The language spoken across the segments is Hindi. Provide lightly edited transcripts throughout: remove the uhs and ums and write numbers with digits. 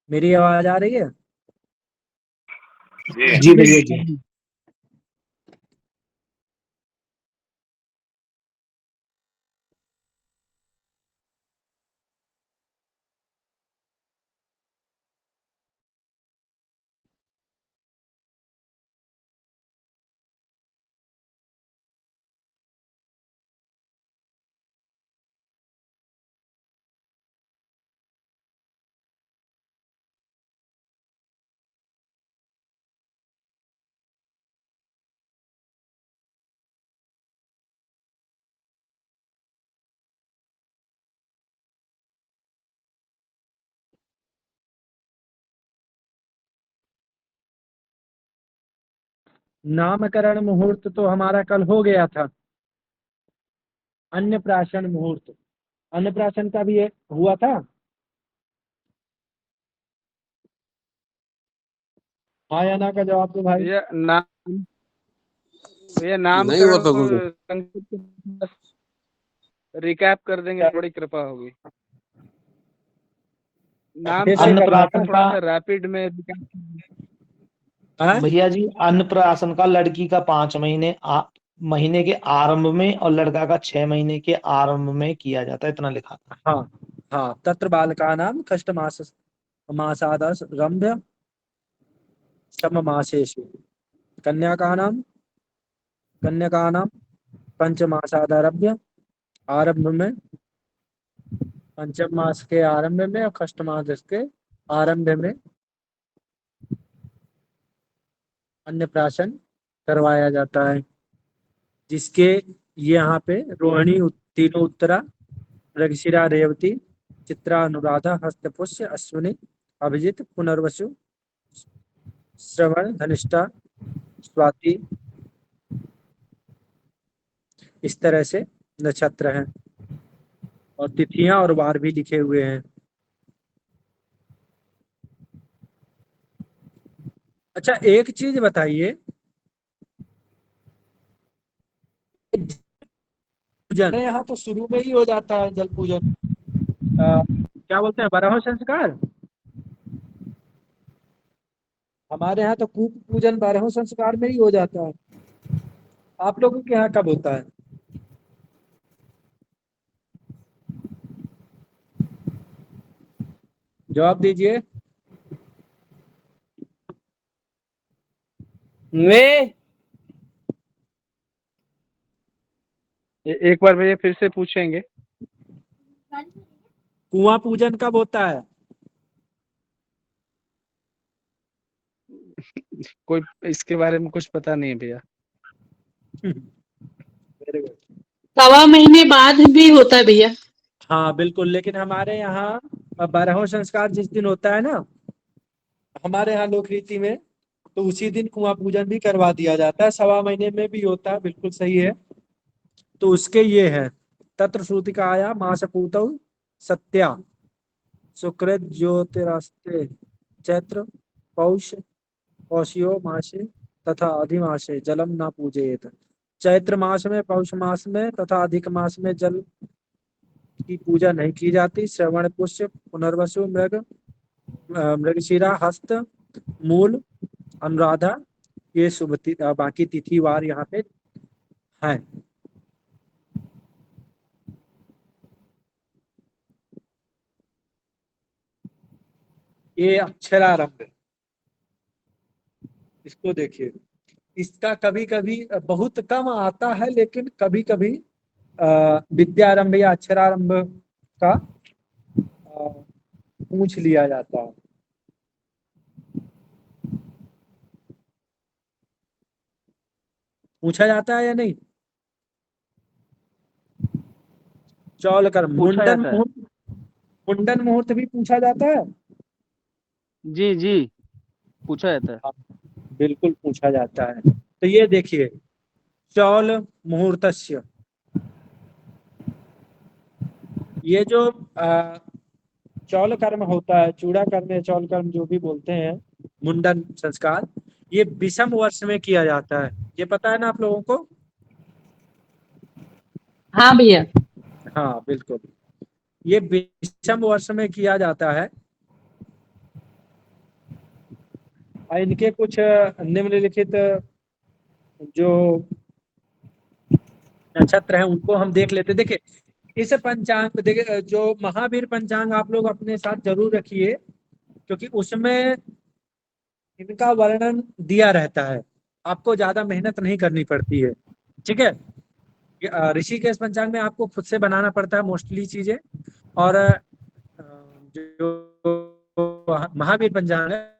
मेरी आवाज आ रही है? जी भैया जी। नामकरण मुहूर्त तो हमारा कल हो गया था। अन्नप्राशन मुहूर्त, अन्नप्राशन का भी हुआ था। हाँ या ना का जवाब दो भाई। भैया नाम भैया नहीं हुआ नामकरण था को कुछ। संक्षिप्त रिकैप कर देंगे तो बड़ी कृपा होगी। फिर से नामकरण करना का था। थोड़ा सा रैपिड में रिकैप कर दें। हाँ? भैया जी, अन्नप्राशन का लड़की का 5 महीने महीने के आरंभ में और लड़का का 6 महीने के आरंभ में किया जाता है, इतना लिखा था। हाँ हाँ, तत्र बालकानां कष्टमास मासादरभ्य सममासेषु कन्याकानां कन्यकानां पंचमासादारभ्य आरंभ में, पंचम मास के आरंभ में और कष्ट मास के आरंभ में अन्नप्राशन करवाया जाता है। जिसके यहाँ पे रोहिणी तीनों उत्तरा, मृगशिरा रेवती, चित्रा अनुराधा हस्तपुष्य अश्विनी अभिजित पुनर्वसु श्रवण धनिष्ठा स्वाति, इस तरह से नक्षत्र हैं और तिथियां और वार भी लिखे हुए हैं। अच्छा, एक चीज बताइए, पूजन यहाँ तो शुरू में ही हो जाता है जल पूजन। क्या बोलते हैं, बारह संस्कार। हमारे यहाँ तो कूप पूजन बारह संस्कार में ही हो जाता है। आप लोगों के यहाँ कब होता है? जवाब दीजिए। मैं एक बार भैया फिर से पूछेंगे। कुआं पूजन कब होता है? कोई इसके बारे में कुछ पता नहीं है भैया। Very good. 1.25 महीने बाद भी होता है भैया। हाँ बिल्कुल, लेकिन हमारे यहाँ बारहों संस्कार जिस दिन होता है ना, हमारे यहाँ लोक रीति में, तो उसी दिन कुआं पूजन भी करवा दिया जाता है। 1.25 महीने में भी होता है, बिल्कुल सही है। तो उसके ये है, तत्र श्रुतिकाया मासपूतौ सत्या शुक्र ज्योतिरास्ते चैत्र पौष पौषियो मासे तथा अधिमासे जलम न पूजेत। चैत्र मास में, पौष मास में तथा अधिक मास में जल की पूजा नहीं की जाती। श्रवण पुष्य पुनर्वसु मृगशिरा हस्त मूल अनुराधा, ये बाकी तिथिवार यहाँ पे हैं। ये अक्षरारंभ है, इसको देखिए। इसका कभी कभी बहुत कम आता है, लेकिन कभी कभी विद्यारंभ या अक्षरारंभ का पूछ लिया जाता है। पूछा जाता है या नहीं? चौल कर पूछा मुंडन जाता है। मुहूर्त, मुंडन मुहूर्त भी पूछा जाता है। जी जी, पूछा जाता है। हाँ, बिल्कुल पूछा जाता है। तो ये देखिए, चौल मुहूर्तस्य, ये जो चौल कर्म होता है, चूड़ा कर्म या चौल कर्म जो भी बोलते हैं, मुंडन संस्कार, ये विषम वर्ष में किया जाता है। ये पता है ना आप लोगों को? हाँ भैया। हाँ बिल्कुल, ये विषम वर्ष में किया जाता है। इनके कुछ निम्नलिखित जो नक्षत्र हैं उनको हम देख लेते। देखिए इस पंचांग, देखिए जो महावीर पंचांग आप लोग अपने साथ जरूर रखिए, क्योंकि उसमें इनका वर्णन दिया रहता है, आपको ज्यादा मेहनत नहीं करनी पड़ती है। ठीक है, ऋषिकेश पंचांग में आपको खुद से बनाना पड़ता है मोस्टली चीजें, और जो महावीर पंचांग है,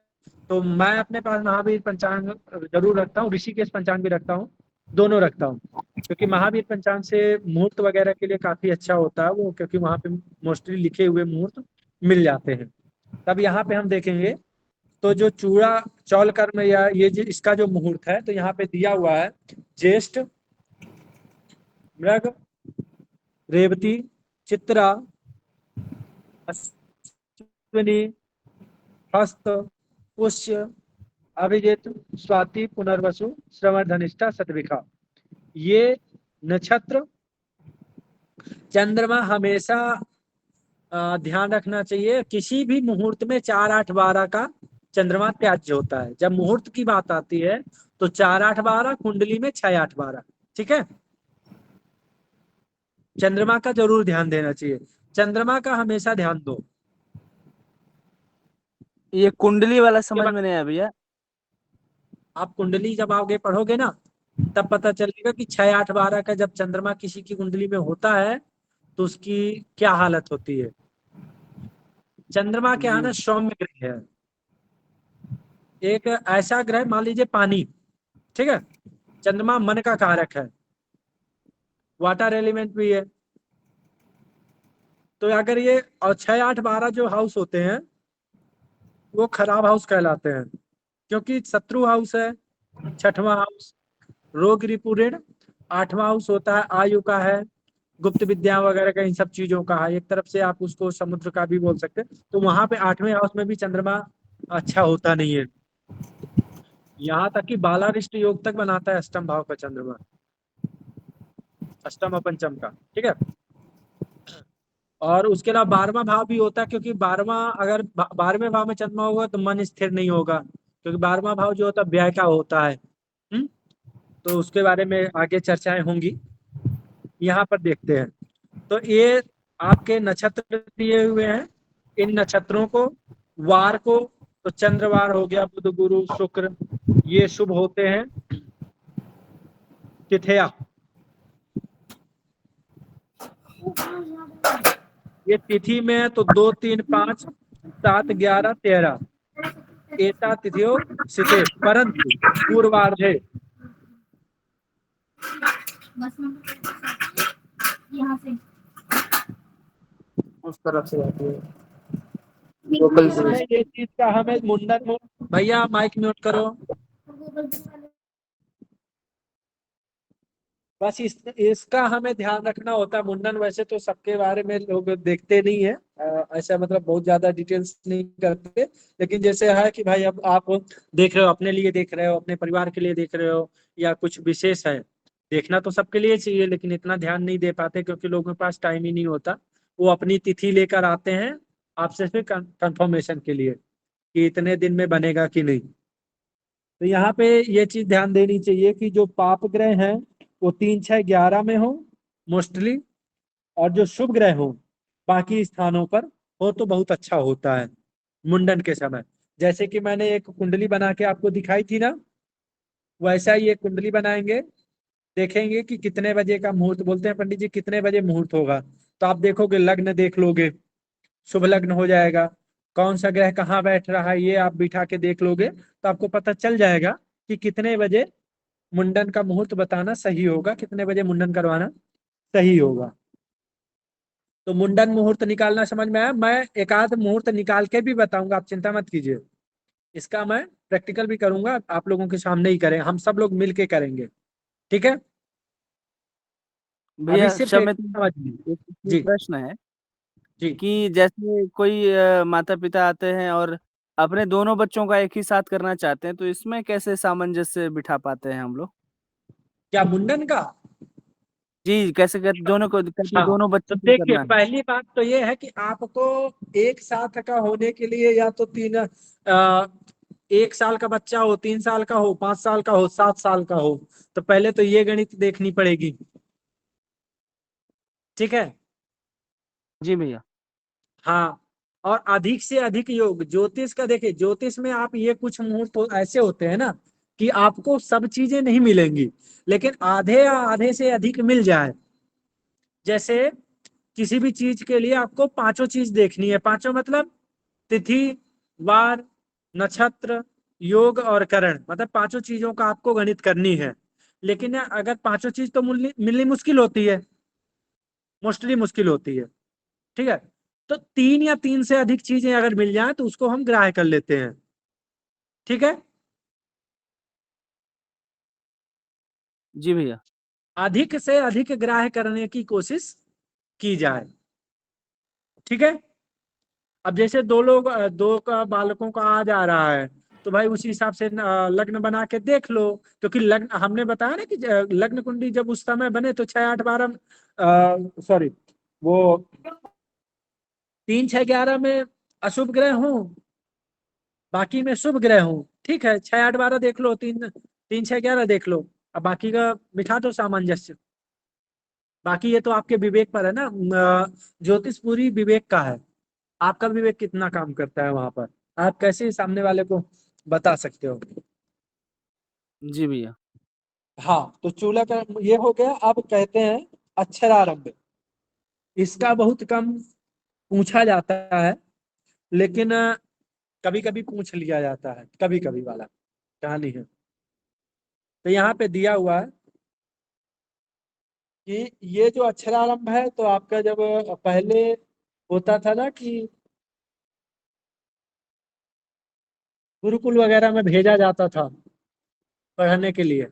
तो मैं अपने पास महावीर पंचांग जरूर रखता हूँ, ऋषिकेश पंचांग भी रखता हूँ, दोनों रखता हूँ, क्योंकि महावीर पंचांग से मुहूर्त वगैरह के लिए काफी अच्छा होता है वो, क्योंकि वहां पे मोस्टली लिखे हुए मुहूर्त मिल जाते हैं। तब यहाँ पे हम देखेंगे तो जो चूड़ा चौल कर्म या ये जो इसका जो मुहूर्त है, तो यहाँ पे दिया हुआ है ज्येष्ठ, मृग, रेवती, चित्रा, अश्विनी, हस्त, पुष्य, अभिजित, स्वाति, पुनर्वसु, श्रवण, धनिष्ठा, शतभिखा, ये नक्षत्र। चंद्रमा हमेशा ध्यान रखना चाहिए, किसी भी मुहूर्त में 4, 8, 12 का चंद्रमा त्याज्य होता है। जब मुहूर्त की बात आती है तो 4, 8, 12, कुंडली में 6, 8, 12। ठीक है, चंद्रमा का जरूर ध्यान देना चाहिए, चंद्रमा का हमेशा ध्यान दो। ये कुंडली वाला समझ में नहीं आया भैया। आप कुंडली जब आगे पढ़ोगे ना, तब पता चलेगा कि 6, 8, 12 का जब चंद्रमा किसी की कुंडली में होता है तो उसकी क्या हालत होती है। चंद्रमा क्या है ना, सौम्य ग्रह है, एक ऐसा ग्रह, मान लीजिए पानी, ठीक है, चंद्रमा मन का कारक है, वाटर एलिमेंट भी है। तो अगर ये, और 6, 8, 12 जो हाउस होते हैं वो खराब हाउस कहलाते हैं, क्योंकि शत्रु हाउस है, 6वां हाउस रोग रिपु ऋण, 8वां हाउस होता है आयु का है, गुप्त विद्या वगैरह का, इन सब चीजों का है। एक तरफ से आप उसको समुद्र का भी बोल सकते हैं। तो वहां पे 8वें हाउस में भी चंद्रमा अच्छा होता नहीं है, यहाँ तक कि बालारिष्ट योग तक बनाता है अष्टम भाव का चंद्रमा, अष्टम और पंचम का। ठीक है, और उसके अलावा 12वां भाव भी होता है, क्योंकि 12वां, अगर 12वें भाव में चंद्रमा होगा तो मन स्थिर नहीं होगा, क्योंकि 12वां भाव जो होता है व्यय का होता है। तो उसके बारे में आगे चर्चाएं होंगी, यहाँ पर देखते हैं। तो ये आपके नक्षत्र दिए हुए हैं, इन नक्षत्रों को वार को, तो चंद्रवार हो गया, बुध, गुरु, शुक्र, ये शुभ होते हैं। तिथिया, ये तिथि में है तो 2, 3, 5, 7, 11, 13 एता तिथियों सिते, परंतु पूर्वार्धे उस तरफ से जाती है। इसमें ये चीज का हमें मुंडन, भैया माइक म्यूट करो, बस इसका हमें ध्यान रखना होता है। मुंडन वैसे तो सबके बारे में लोग देखते नहीं है, ऐसा मतलब बहुत ज्यादा डिटेल्स नहीं करते, लेकिन जैसे है कि भाई अब आप देख रहे हो, अपने लिए देख रहे हो, अपने परिवार के लिए देख रहे हो, या कुछ विशेष है, देखना तो सबके लिए चाहिए, लेकिन इतना ध्यान नहीं दे पाते क्योंकि लोगों के पास टाइम ही नहीं होता। वो अपनी तिथि लेकर आते हैं आपसे फिर कंफर्मेशन के लिए कि इतने दिन में बनेगा कि नहीं। तो यहाँ पे ये चीज ध्यान देनी चाहिए कि जो पाप ग्रह हैं वो 3, 6, 11 में हो मोस्टली, और जो शुभ ग्रह हो बाकी स्थानों पर हो तो बहुत अच्छा होता है मुंडन के समय। जैसे कि मैंने एक कुंडली बना के आपको दिखाई थी ना, वैसा ही एक कुंडली बनाएंगे, देखेंगे कि कितने बजे का मुहूर्त, बोलते हैं पंडित जी कितने बजे मुहूर्त होगा, तो आप देखोगे, लग्न देख लोगे, शुभ लग्न हो जाएगा, कौन सा ग्रह कहाँ बैठ रहा है ये आप बिठा के देख लोगे, तो आपको पता चल जाएगा कि कितने बजे मुंडन का मुहूर्त बताना सही होगा, कितने बजे मुंडन करवाना सही होगा। तो मुंडन मुहूर्त निकालना समझ में आया। मैं एक आध मुहूर्त निकाल के भी बताऊंगा, आप चिंता मत कीजिए, इसका मैं प्रैक्टिकल भी करूंगा, आप लोगों के सामने ही करें, हम सब लोग मिलके करेंगे। ठीक है, अभी भैया सिर्फ एक समय समझ लीजिए। एक जी प्रश्न है जी, कि जैसे कोई माता पिता आते हैं और अपने दोनों बच्चों का एक ही साथ करना चाहते हैं, तो इसमें कैसे सामंजस्य बिठा पाते हैं हम लोग? क्या मुंडन का? जी, कैसे कहते दोनों को, कहते हाँ, दोनों तो बच्चों को देखिए करना है। पहली बात तो ये है कि आपको एक साथ का होने के लिए या तो 3 1 साल का बच्चा हो, 3 साल का हो, 5 साल का हो, 7 साल का हो, तो पहले तो ये गणित देखनी पड़ेगी। ठीक है। जी भैया। हाँ, और अधिक से अधिक योग ज्योतिष का देखिए, ज्योतिष में आप ये कुछ मुहूर्त ऐसे होते हैं ना कि आपको सब चीजें नहीं मिलेंगी, लेकिन आधे या आधे से अधिक मिल जाए। जैसे किसी भी चीज के लिए आपको पांचों चीज देखनी है, पांचों मतलब तिथि, वार, नक्षत्र, योग और करण, मतलब पांचों चीजों का आपको गणित करनी है। लेकिन अगर पांचों चीज तो मिलनी मुश्किल होती है, मोस्टली मुश्किल होती है। ठीक है। तो 3 या 3 से अधिक चीजें अगर मिल जाए तो उसको हम ग्राह्य कर लेते हैं। ठीक है। जी भैया। अधिक से अधिक ग्राह्य करने की कोशिश की जाए। ठीक है। अब जैसे दो का बालकों का आ जा रहा है, तो भाई उसी हिसाब से लग्न बना के देख लो, क्योंकि लग्न हमने बताया ना कि लग्न कुंडली जब उस समय बने तो 6, 8, 12, सॉरी, वो 3, 6, 11 में अशुभ ग्रह हो, बाकी में शुभ ग्रह हो। ठीक है, 6, 8, 12 देख लो, 3, 3, 6, 11 देख लो, अब बाकी का बिठा दो सामंजस्य। बाकी ये तो आपके विवेक पर है ना, ज्योतिष पूरी विवेक का है। आपका विवेक कितना काम करता है वहां पर, आप कैसे सामने वाले को बता सकते हो। जी भैया। हाँ, तो चूल्हा का ये हो गया। अब कहते हैं अक्षरारंभ। इसका बहुत कम पूछा जाता है, लेकिन कभी कभी पूछ लिया जाता है, कभी कभी वाला कहानी है। तो यहाँ पे दिया हुआ है कि ये जो अक्षरारंभ है, तो आपका जब पहले होता था ना कि गुरुकुल वगैरह में भेजा जाता था पढ़ने के लिए,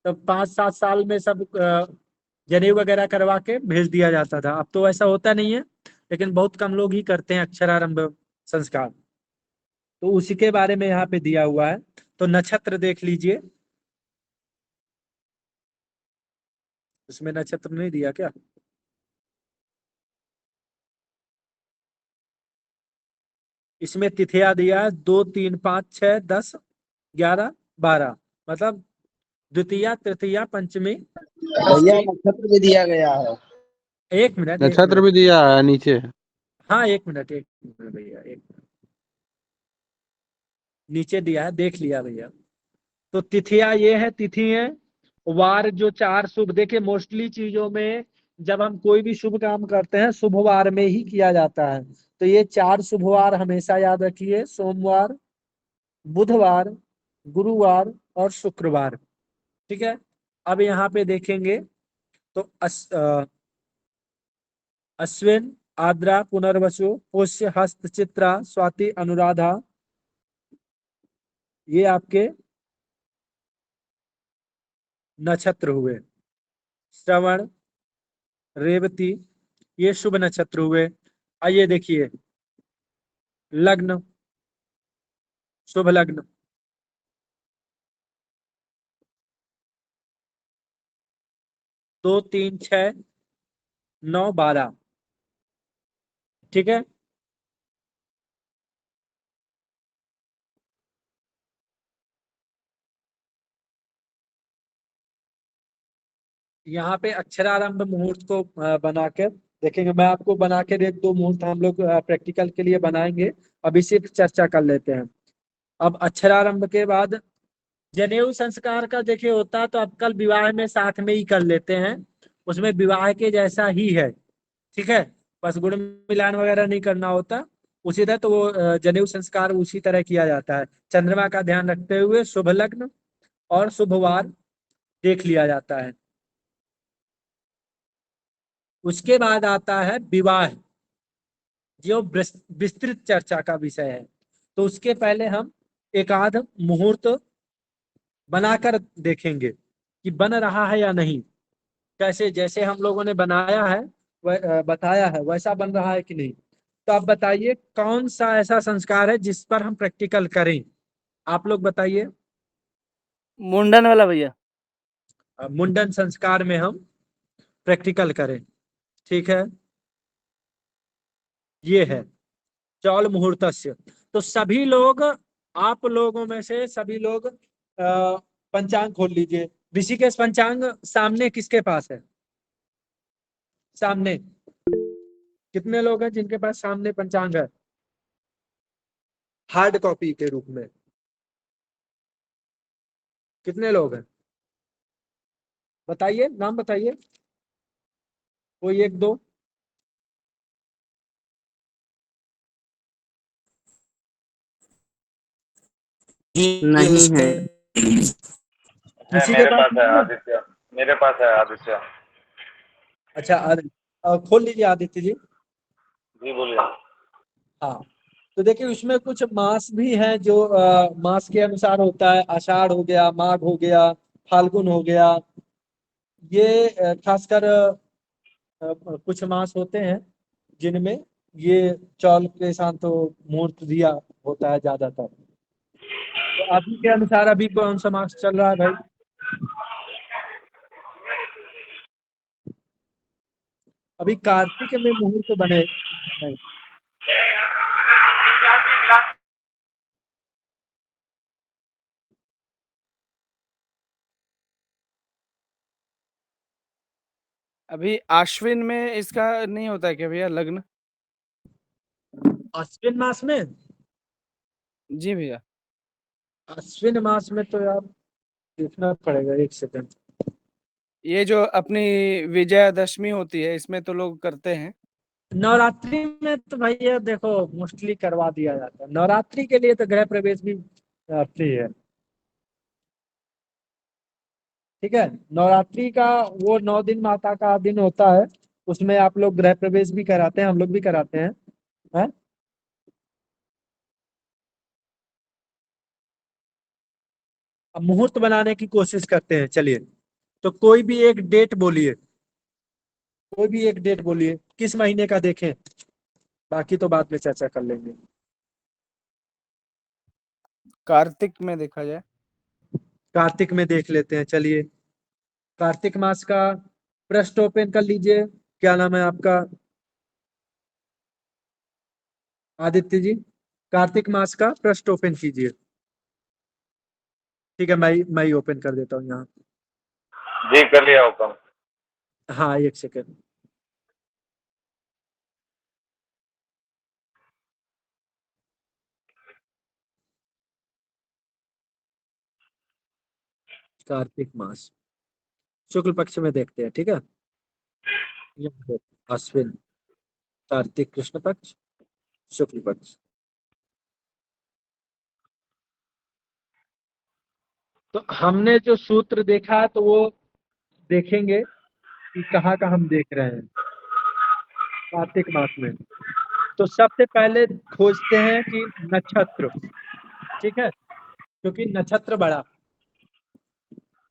तब 5, 7 साल में सब जनेऊ वगैरह करवा के भेज दिया जाता था। अब तो ऐसा होता नहीं है, लेकिन बहुत कम लोग ही करते हैं अक्षरारंभ संस्कार। तो उसी के बारे में यहाँ पे दिया हुआ है। तो नक्षत्र देख लीजिए, इसमें नक्षत्र नहीं दिया क्या? इसमें तिथियां दिया है 2, 3, 5, 6, 10, 11, 12, मतलब द्वितीया, तृतीया, पंचमी, भैया षष्ठी। नक्षत्र भी दिया गया है। एक मिनट, एक नक्षत्र मिनट। भी दिया है नीचे। हाँ, एक मिनट, एक मिनट भैया, एक मिनट। नीचे दिया है, देख लिया भैया। तो तिथियां ये है, तिथि है। वार जो 4 शुभ, देखिए मोस्टली चीजों में जब हम कोई भी शुभ काम करते हैं शुभ वार में ही किया जाता है। तो ये 4 शुभ वार हमेशा याद रखिए: सोमवार, बुधवार, गुरुवार और शुक्रवार। ठीक है। अब यहाँ पे देखेंगे तो अश्विन, आद्रा, पुनर्वसु, पुष्य, हस्त, चित्रा, स्वाति, अनुराधा, ये आपके नक्षत्र हुए। श्रवण, रेवती, ये शुभ नक्षत्र हुए। आइए देखिए, लग्न, शुभ लग्न, 2, 3, 6, 9, 12। ठीक है। यहाँ पे अक्षरारंभ मुहूर्त को बना कर देखेंगे। मैं आपको बना के 1, 2 मुहूर्त हम लोग प्रैक्टिकल के लिए बनाएंगे। अभी सिर्फ चर्चा कर लेते हैं। अब अक्षरारंभ के बाद जनेऊ संस्कार का देखिए होता है, तो अब कल विवाह में साथ में ही कर लेते हैं, उसमें विवाह के जैसा ही है। ठीक है। बस गुण मिलान वगैरह नहीं करना होता। उसी तरह तो वो जनेऊ संस्कार उसी तरह किया जाता है। चंद्रमा का ध्यान रखते हुए शुभ लग्न और शुभ वार देख लिया जाता है। उसके बाद आता है विवाह, जो विस्तृत चर्चा का विषय है। तो उसके पहले हम एक आध मुहूर्त बनाकर देखेंगे कि बन रहा है या नहीं, कैसे जैसे हम लोगों ने बनाया है बताया है वैसा बन रहा है कि नहीं। तो आप बताइए कौन सा ऐसा संस्कार है जिस पर हम प्रैक्टिकल करें, आप लोग बताइए। मुंडन वाला भैया। मुंडन संस्कार में हम प्रैक्टिकल करें। ठीक है। ये है चौल मुहूर्तस्य। तो सभी लोग आप लोगों में से सभी लोग पंचांग खोल लीजिए। ऋषिकेश पंचांग सामने किसके पास है? सामने कितने लोग हैं जिनके पास सामने पंचांग है हार्ड कॉपी के रूप में? कितने लोग हैं बताइए, नाम बताइए, कोई एक दो। नहीं है। किसी के मेरे पास पास है नहीं है? आदित्य, मेरे पास है आदित्य। अच्छा खोल लीजिए आदित्य जी। जी बोलिए। हाँ, तो देखिए उसमें कुछ मास भी हैं जो मास के अनुसार होता है। आषाढ़ हो गया, माघ हो गया, फाल्गुन हो गया। ये खासकर कुछ मास होते हैं जिनमें ये चौल के साथ तो मुहूर्त दिया होता है ज्यादातर। तो अभी के अनुसार अभी कौन सा मास चल रहा है भाई? अभी कार्तिक में मुहूर्त बने नहीं। अभी आश्विन में इसका नहीं होता है क्या भैया लग्न? अश्विन मास में? जी भैया। अश्विन मास में तो यार देखना पड़ेगा, एक सेकंड। ये जो अपनी विजयादशमी होती है इसमें तो लोग करते हैं। नवरात्रि में तो भैया देखो मोस्टली करवा दिया जाता है। नवरात्रि के लिए तो गृह प्रवेश भी फ्री है। ठीक है, नवरात्रि का वो 9 दिन माता का दिन होता है, उसमें आप लोग गृह प्रवेश भी कराते हैं, हम लोग भी कराते हैं, हैं? अब मुहूर्त बनाने की कोशिश करते हैं, चलिए। तो कोई भी एक डेट बोलिए, कोई भी एक डेट बोलिए, किस महीने का देखें, बाकी तो बाद में चर्चा कर लेंगे। कार्तिक में देखा जाए। कार्तिक में देख लेते हैं, चलिए। कार्तिक मास का पृष्ठ ओपन कर लीजिए। क्या नाम है आपका? आदित्य जी, कार्तिक मास का पृष्ठ ओपन कीजिए। ठीक है, मैं ही ओपन कर देता हूँ यहाँ। जी कर लिया हुक्म। हाँ, एक सेकेंड। कार्तिक मास शुक्ल पक्ष में देखते हैं, ठीक है। यहाँ देखो, अश्विन, कार्तिक कृष्ण पक्ष, शुक्ल पक्ष। तो हमने जो सूत्र देखा है तो वो देखेंगे कि कहाँ का हम देख रहे हैं कार्तिक मास में। तो सबसे पहले खोजते हैं कि नक्षत्र, ठीक है, क्योंकि नक्षत्र बड़ा,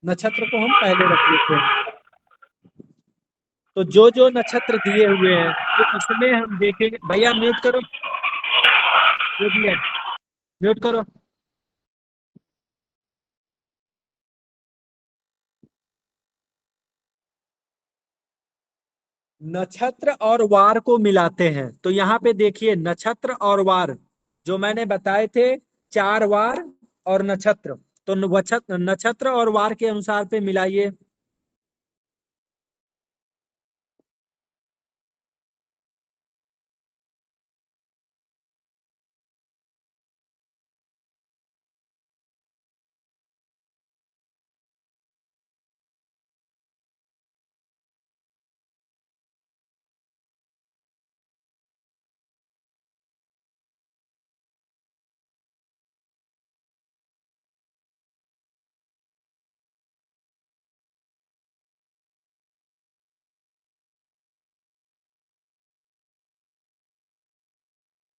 नक्षत्र को हम पहले रख देते हैं। तो जो जो नक्षत्र दिए हुए हैं तो उसमें हम देखेंगे। भैया म्यूट करो, जो भी है म्यूट करो। नक्षत्र और वार को मिलाते हैं। तो यहाँ पे देखिए नक्षत्र और वार जो मैंने बताए थे, 4 वार और नक्षत्र, तो नक्षत्र और वार के अनुसार पे मिलाइए।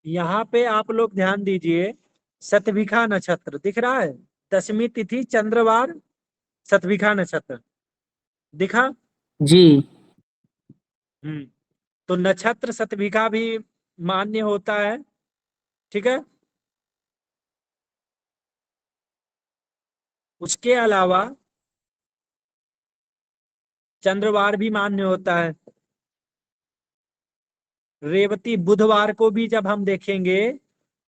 यहाँ पे आप लोग ध्यान दीजिए, शतभिखा नक्षत्र दिख रहा है, 10वीं तिथि चंद्रवार, शतभिखा नक्षत्र दिखा। जी। हम्म, तो नक्षत्र शतभिखा भी मान्य होता है, ठीक है। उसके अलावा चंद्रवार भी मान्य होता है। रेवती बुधवार को भी जब हम देखेंगे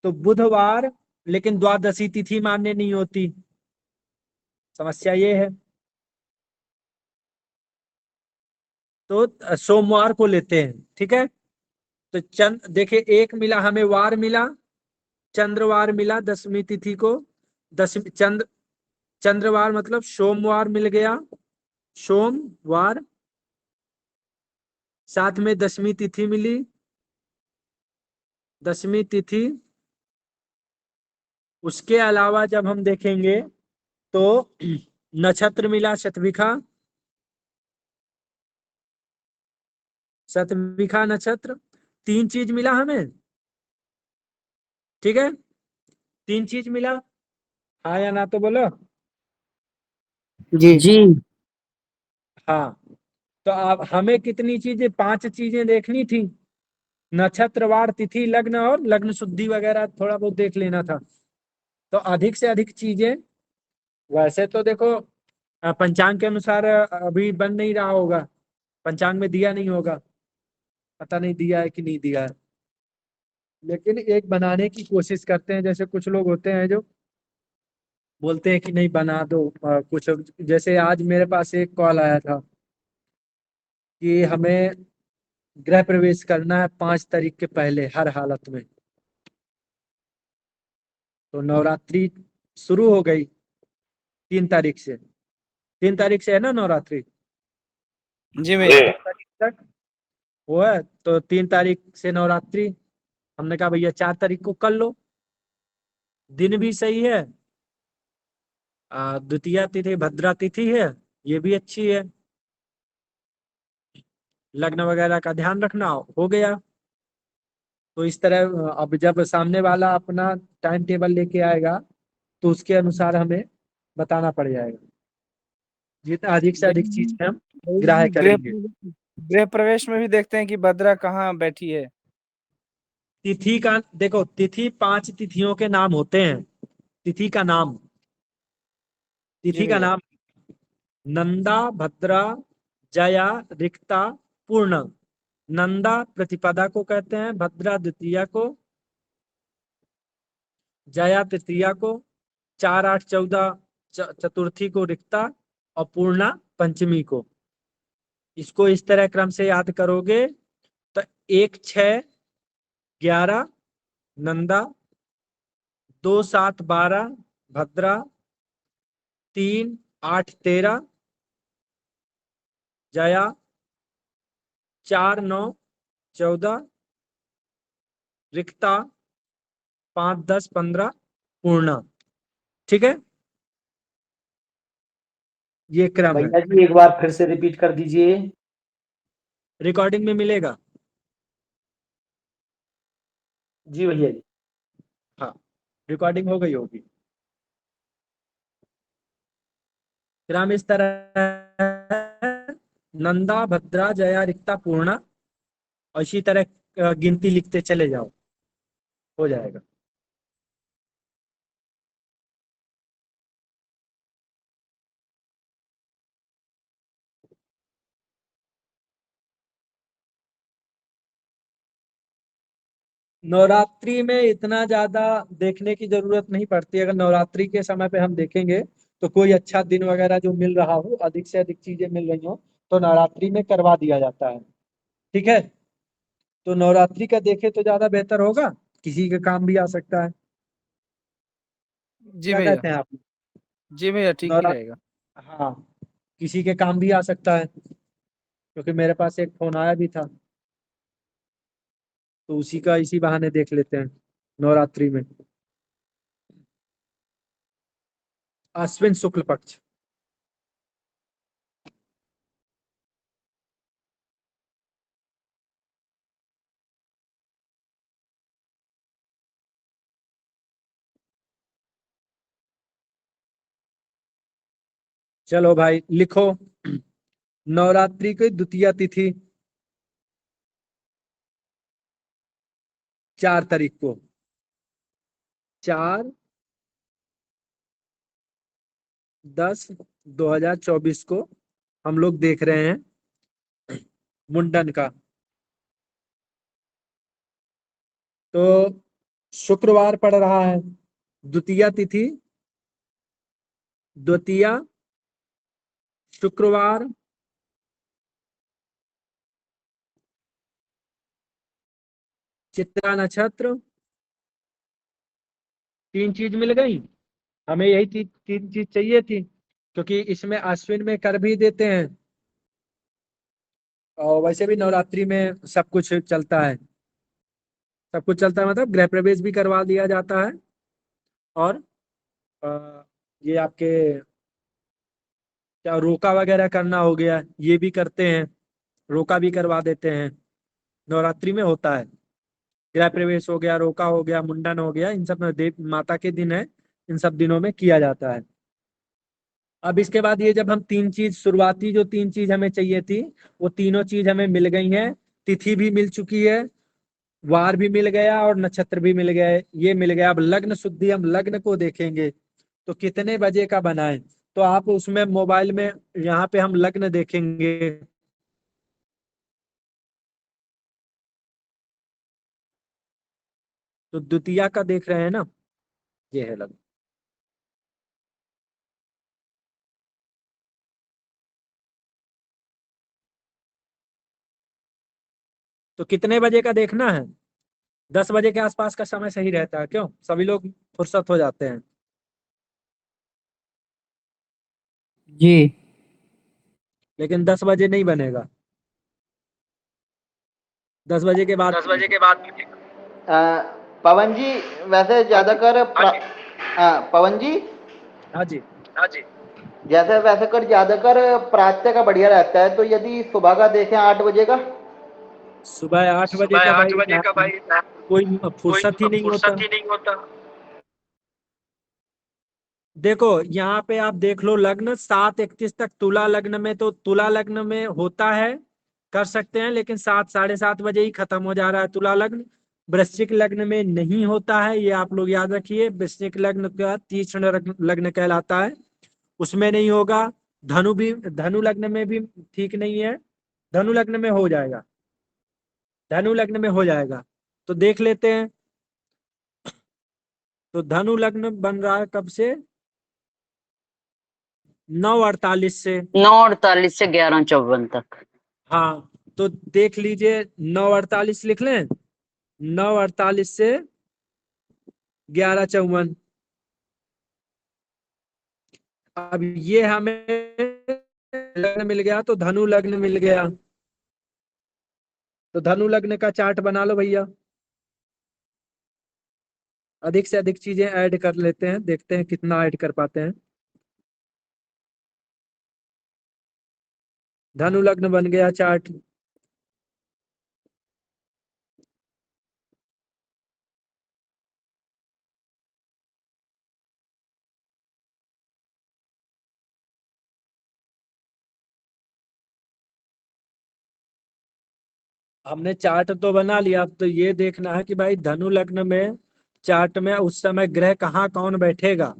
तो बुधवार लेकिन द्वादशी तिथि मान्य नहीं होती, समस्या ये है। तो सोमवार को लेते हैं, ठीक है। तो देखिए, एक मिला हमें, वार मिला, चंद्रवार मिला 10वीं तिथि को। दसवीं चंद्रवार मतलब सोमवार मिल गया, सोमवार। साथ में 10वीं तिथि मिली, 10वीं तिथि। उसके अलावा जब हम देखेंगे तो नक्षत्र मिला शतभिखा, शतभिखा नक्षत्र। 3 चीज मिला हमें, ठीक है, 3 चीज मिला। हाँ या ना तो बोलो। जी जी। हाँ, तो अब हमें कितनी चीजें, 5 चीजें देखनी थी। नक्षत्र, वार, तिथि, लग्न और लग्न शुद्धि वगैरह थोड़ा बहुत देख लेना था। तो अधिक से अधिक चीजें। वैसे तो देखो, पंचांग के अनुसार अभी बन नहीं रहा होगा, पंचांग में दिया नहीं होगा, पता नहीं दिया है कि नहीं दिया है। लेकिन एक बनाने की कोशिश करते हैं। जैसे कुछ लोग होते हैं जो बोलते हैं कि नहीं बना दो। कुछ जैसे आज मेरे पास एक कॉल आया था कि हमें गृह प्रवेश करना है 5 तारीख के पहले हर हालत में। तो नवरात्रि शुरू हो गई 3 तारीख से। 3 तारीख से है ना नवरात्रि? जी जी। भैया। 4 तारीख तक वो है। तो 3 तारीख से नवरात्रि। हमने कहा भैया 4 तारीख को कर लो, दिन भी सही है, द्वितीया तिथि भद्रा तिथि है, ये भी अच्छी है। लग्न वगैरह का ध्यान रखना, हो गया। तो इस तरह अब जब सामने वाला अपना टाइम टेबल लेके आएगा तो उसके अनुसार हमें बताना पड़ जाएगा। जितना अधिक से अधिक चीज में हम ग्राह्य गृह करेंगे। गृह प्रवेश में भी देखते हैं कि भद्रा कहाँ बैठी है। तिथि का देखो, तिथि 5 तिथियों के नाम होते हैं। तिथि का नाम, जी तिथि का भैया। नाम नंदा, भद्रा, जया, रिक्ता, पूर्ण। नंदा प्रतिपदा को कहते हैं, भद्रा द्वितीया को, जया तृतीया को, 4, 8, 14 चतुर्थी को रिक्ता, और पूर्णा पंचमी को। इसको इस तरह क्रम से याद करोगे तो 1, 6, 11 नंदा, 2, 7, 12 भद्रा, 3, 8, 13 जया, 4, 9, 14 रिक्ता, 5, 10, 15 पूर्णा। ठीक है, ये क्रम है। भैया जी एक बार फिर से रिपीट कर दीजिए। रिकॉर्डिंग में मिलेगा। जी भैया जी। हाँ, रिकॉर्डिंग हो गई होगी। क्रम इस तरह है, नंदा, भद्रा, जया, रिक्ता, पूर्णा, और इसी तरह गिनती लिखते चले जाओ, हो जाएगा। नवरात्रि में इतना ज्यादा देखने की जरूरत नहीं पड़ती। अगर नवरात्रि के समय पे हम देखेंगे तो कोई अच्छा दिन वगैरह जो मिल रहा हो, अधिक से अधिक चीजें मिल रही हो, तो नवरात्रि में करवा दिया जाता है। ठीक है, तो नवरात्रि का देखे तो ज्यादा बेहतर होगा, किसी का काम भी आ सकता है। जी क्या भैया। कहते हैं आप? जी भैया, ठीक ही रहेगा। नवरात्रि, हाँ, किसी के काम भी आ सकता है, क्योंकि मेरे पास एक फोन आया भी था, तो उसी का इसी बहाने देख लेते हैं नवरात्रि में। अश्विन शुक्ल पक्ष। चलो भाई लिखो, नवरात्रि की द्वितीय तिथि 4 तारीख को, 4/10/2024 को हम लोग देख रहे हैं मुंडन का। तो शुक्रवार पड़ रहा है द्वितीया तिथि, द्वितीया शुक्रवार, चित्रा नक्षत्र, 3 चीज मिल गई। हमें यही 3 चीज चाहिए थी, क्योंकि इसमें अश्विन में कर भी देते हैं और वैसे भी नवरात्रि में सब कुछ चलता है, सब कुछ चलता है, मतलब गृह प्रवेश भी करवा दिया जाता है और ये आपके क्या रोका वगैरह करना हो गया, ये भी करते हैं, रोका भी करवा देते हैं। नवरात्रि में होता है, गृह प्रवेश हो गया, रोका हो गया, मुंडन हो गया, इन सब में देव माता के दिन है, इन सब दिनों में किया जाता है। अब इसके बाद ये जब हम 3 चीज, शुरुआती जो 3 चीज हमें चाहिए थी, वो तीनों चीज हमें मिल गई हैं। तिथि भी मिल चुकी है, वार भी मिल गया और नक्षत्र भी मिल गया, ये मिल गया। अब लग्न शुद्धि, हम लग्न को देखेंगे तो कितने बजे का बनाएं, तो आप उसमें मोबाइल में यहाँ पे हम लग्न देखेंगे। तो द्वितीया का देख रहे हैं ना, ये है लग्न। तो कितने बजे का देखना है? 10 बजे के आसपास का समय सही रहता है, क्यों? सभी लोग फुर्सत हो जाते हैं। जी। लेकिन 10 बजे नहीं बनेगा, 10 बजे के बाद। पवन जी वैसे ज्यादातर पवन जी, हाँ जी, जैसे वैसे कर ज्यादातर प्रातः का बढ़िया रहता है, तो यदि सुबह का देखें 8 बजे का। सुबह 8 बजे का भाई कोई फुर्सत ही नहीं होता। देखो यहाँ पे आप देख लो, लग्न 7:31 तक तुला लग्न में, तो तुला लग्न में होता है, कर सकते हैं, लेकिन 7, 7:30 बजे ही खत्म हो जा रहा है तुला लग्न। वृश्चिक लग्न में नहीं होता है, ये आप लोग याद रखिए। वृश्चिक लग्न का तीक्ष्ण लग्न कहलाता है, उसमें नहीं होगा। धनु लग्न में भी ठीक नहीं है, धनु लग्न में हो जाएगा, धनु लग्न में हो जाएगा। तो देख लेते हैं। तो धनु लग्न बन रहा है कब से? 9:48 से 9:48 से 11:54 तक। हाँ, तो देख लीजिए, 9:48 लिख लें, 9:48 से 11:54। अब ये हमें लग्न मिल गया, तो धनु लग्न मिल गया। तो धनु लग्न का चार्ट बना लो भैया। अधिक से अधिक चीजें ऐड कर लेते हैं, देखते हैं कितना ऐड कर पाते हैं। धनु लग्न बन गया चार्ट। हमने चार्ट तो बना लिया, अब तो ये देखना है कि भाई धनु लग्न में चार्ट में उस समय ग्रह कहाँ कौन बैठेगा।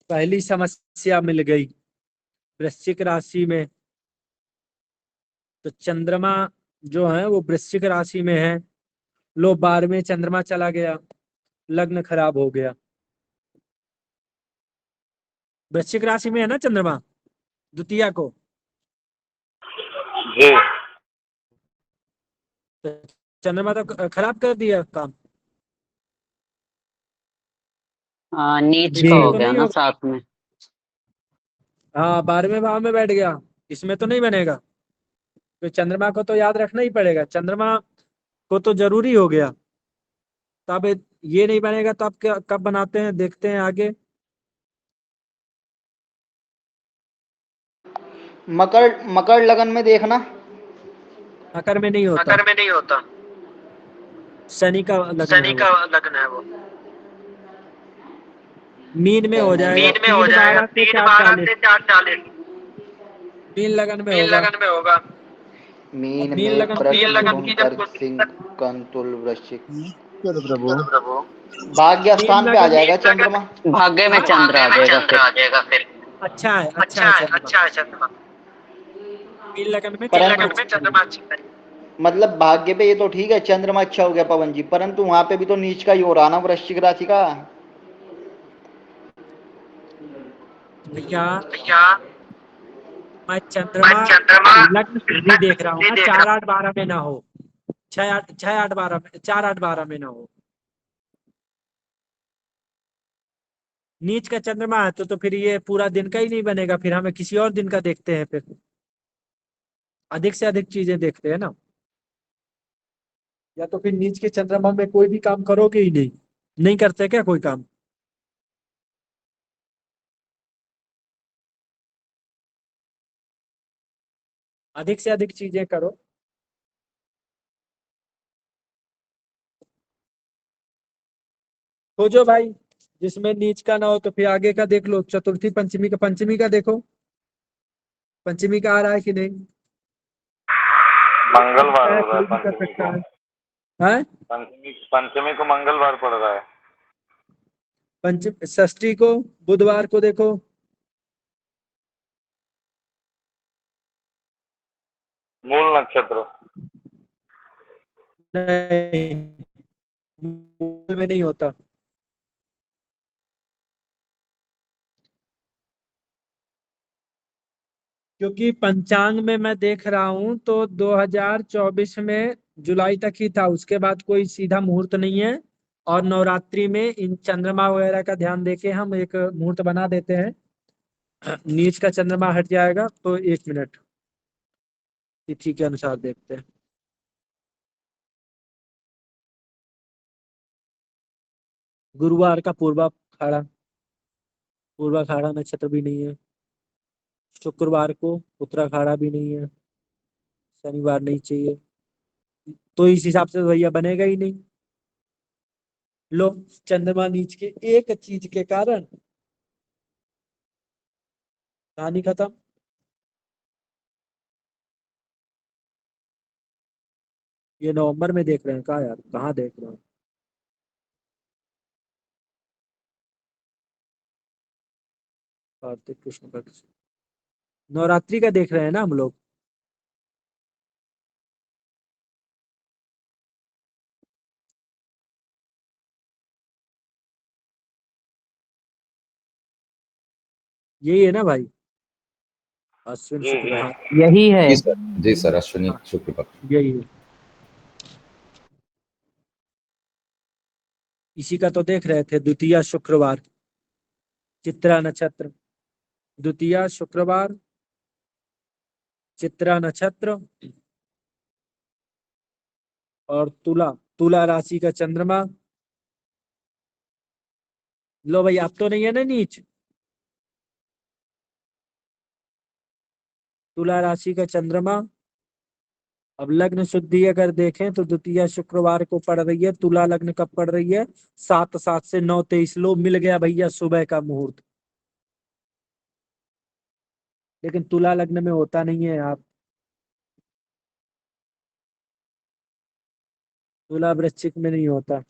पहली समस्या मिल गई वृश्चिक राशि में। तो चंद्रमा जो है वो वृश्चिक राशि में है, लो 12वें चंद्रमा चला गया, लग्न खराब हो गया। वृश्चिक राशि में है ना चंद्रमा, द्वितीया को। जी। तो चंद्रमा तो खराब कर दिया काम। हाँ, नीच इसमें का हो तो गया नहीं ना होगा। साथ में। हाँ, 12वें भाव में बैठ गया, इसमें तो नहीं बनेगा। तो चंद्रमा को तो याद रखना ही पड़ेगा, चंद्रमा को तो जरूरी हो गया। तो अब ये नहीं बनेगा तो अब कब बनाते हैं, देखते हैं आगे। मकर लगन में देखना। मकर में नहीं होता, शनि का लग्न है वो। मीन में हो जाएगा, 3:12 से 4:40 मीन लगन में होगा। मीन मीन में लगन की जब मकर सिंह कंतुल वृश्चिक प्रभु। भाग्य स्थान पे आ जाएगा चंद्रमा। भाग्य में चंद्र आ जाएगा फिर। अच्छा है चंद्रमा। मीन लगन में परंतु चंद्रमा अच्छा है। मतलब भाग्य पे ये तो ठीक है, चंद्रमा अच्छा हो गया पवन जी, परंतु वहां पे भी तो नीच का ही हो रहा ना वृश्चिक राशि का। भैया मैं चंद्रमा लग्न शुद्धि देख रहा हूँ ना, 4 8 12 में ना हो, 6 8 12 4 8 12 में ना हो। नीच का चंद्रमा है तो फिर ये पूरा दिन का ही नहीं बनेगा, फिर हमें किसी और दिन का देखते हैं, फिर अधिक से अधिक चीजें देखते हैं ना। या तो फिर नीच के चंद्रमा में कोई भी काम करोगे ही नहीं, नहीं करते क्या कोई काम? अधिक से अधिक चीजें करो। खोजो भाई, जिसमें नीच का ना हो तो फिर आगे का देख लो, चतुर्थी पंचमी का देखो, पंचमी का आ रहा है कि नहीं? मंगलवार हो रहा है कोई भी कर पंचमी सकता को। है। हैं? पंचमी को मंगलवार पड़ रहा है। पंचम षष्ठी को बुधवार को देखो। मूल नक्षत्र। नहीं, मूल में नहीं होता। क्योंकि पंचांग में मैं देख रहा हूं तो 2024 में जुलाई तक ही था, उसके बाद कोई सीधा मुहूर्त नहीं है। और नवरात्रि में इन चंद्रमा वगैरह का ध्यान देके हम एक मुहूर्त बना देते हैं। नीच का चंद्रमा हट जाएगा तो 1 मिनट, तिथि के अनुसार देखते हैं। गुरुवार का पूर्वा खाड़ा नक्षत्र भी नहीं है। शुक्रवार को उत्तराखाड़ा भी नहीं है। शनिवार नहीं चाहिए, तो इस हिसाब से तो भैया बनेगा ही नहीं। लो, चंद्रमा नीच के एक चीज के कारण कहानी खत्म। ये नवंबर में देख रहे हैं, कहा यार, कहाँ देख रहे हैं? कार्तिक कृष्ण पक्ष नवरात्रि का देख रहे हैं ना हम लोग। यही है ना भाई, अश्विन जी शुक्र, जी। हाँ यही है। जी सर, अश्विनी हाँ, शुक्ल पक्ष। यही है। इसी का तो देख रहे थे, द्वितीया शुक्रवार, चित्रा नक्षत्र, द्वितीया शुक्रवार, चित्रा नक्षत्र, और तुला, तुला राशि का चंद्रमा। लो भाई, आप तो नहीं है ना नीच? तुला राशि का चंद्रमा। अब लग्न शुद्धि अगर देखें तो द्वितीया शुक्रवार को पड़ रही है, तुला लग्न कब पड़ रही है? 7 7 से 9 23। लो, मिल गया भैया सुबह का मुहूर्त। लेकिन तुला लग्न में होता नहीं है आप, तुला वृश्चिक में नहीं होता,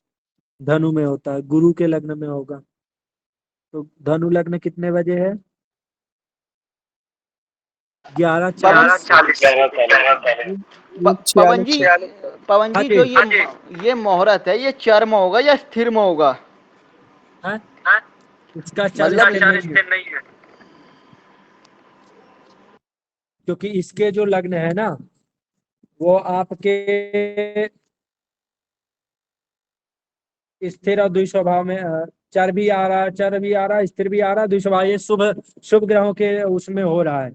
धनु में होता है, गुरु के लग्न में होगा। तो धनु लग्न कितने बजे है? 11:40। 11:40। पवन जी, पवन हाँ जी, जो जी। ये मुहूर्त है, ये चर्म होगा या स्थिर में होगा? हाँ? इसका 40 मतलब दिन नहीं है, क्योंकि इसके जो लग्न है ना, वो आपके स्थिर और द्विस्वभाव में, चर भी आ रहा, स्थिर भी आ रहा, द्विस्वभाव, ये शुभ शुभ ग्रहों के उसमें हो रहा है।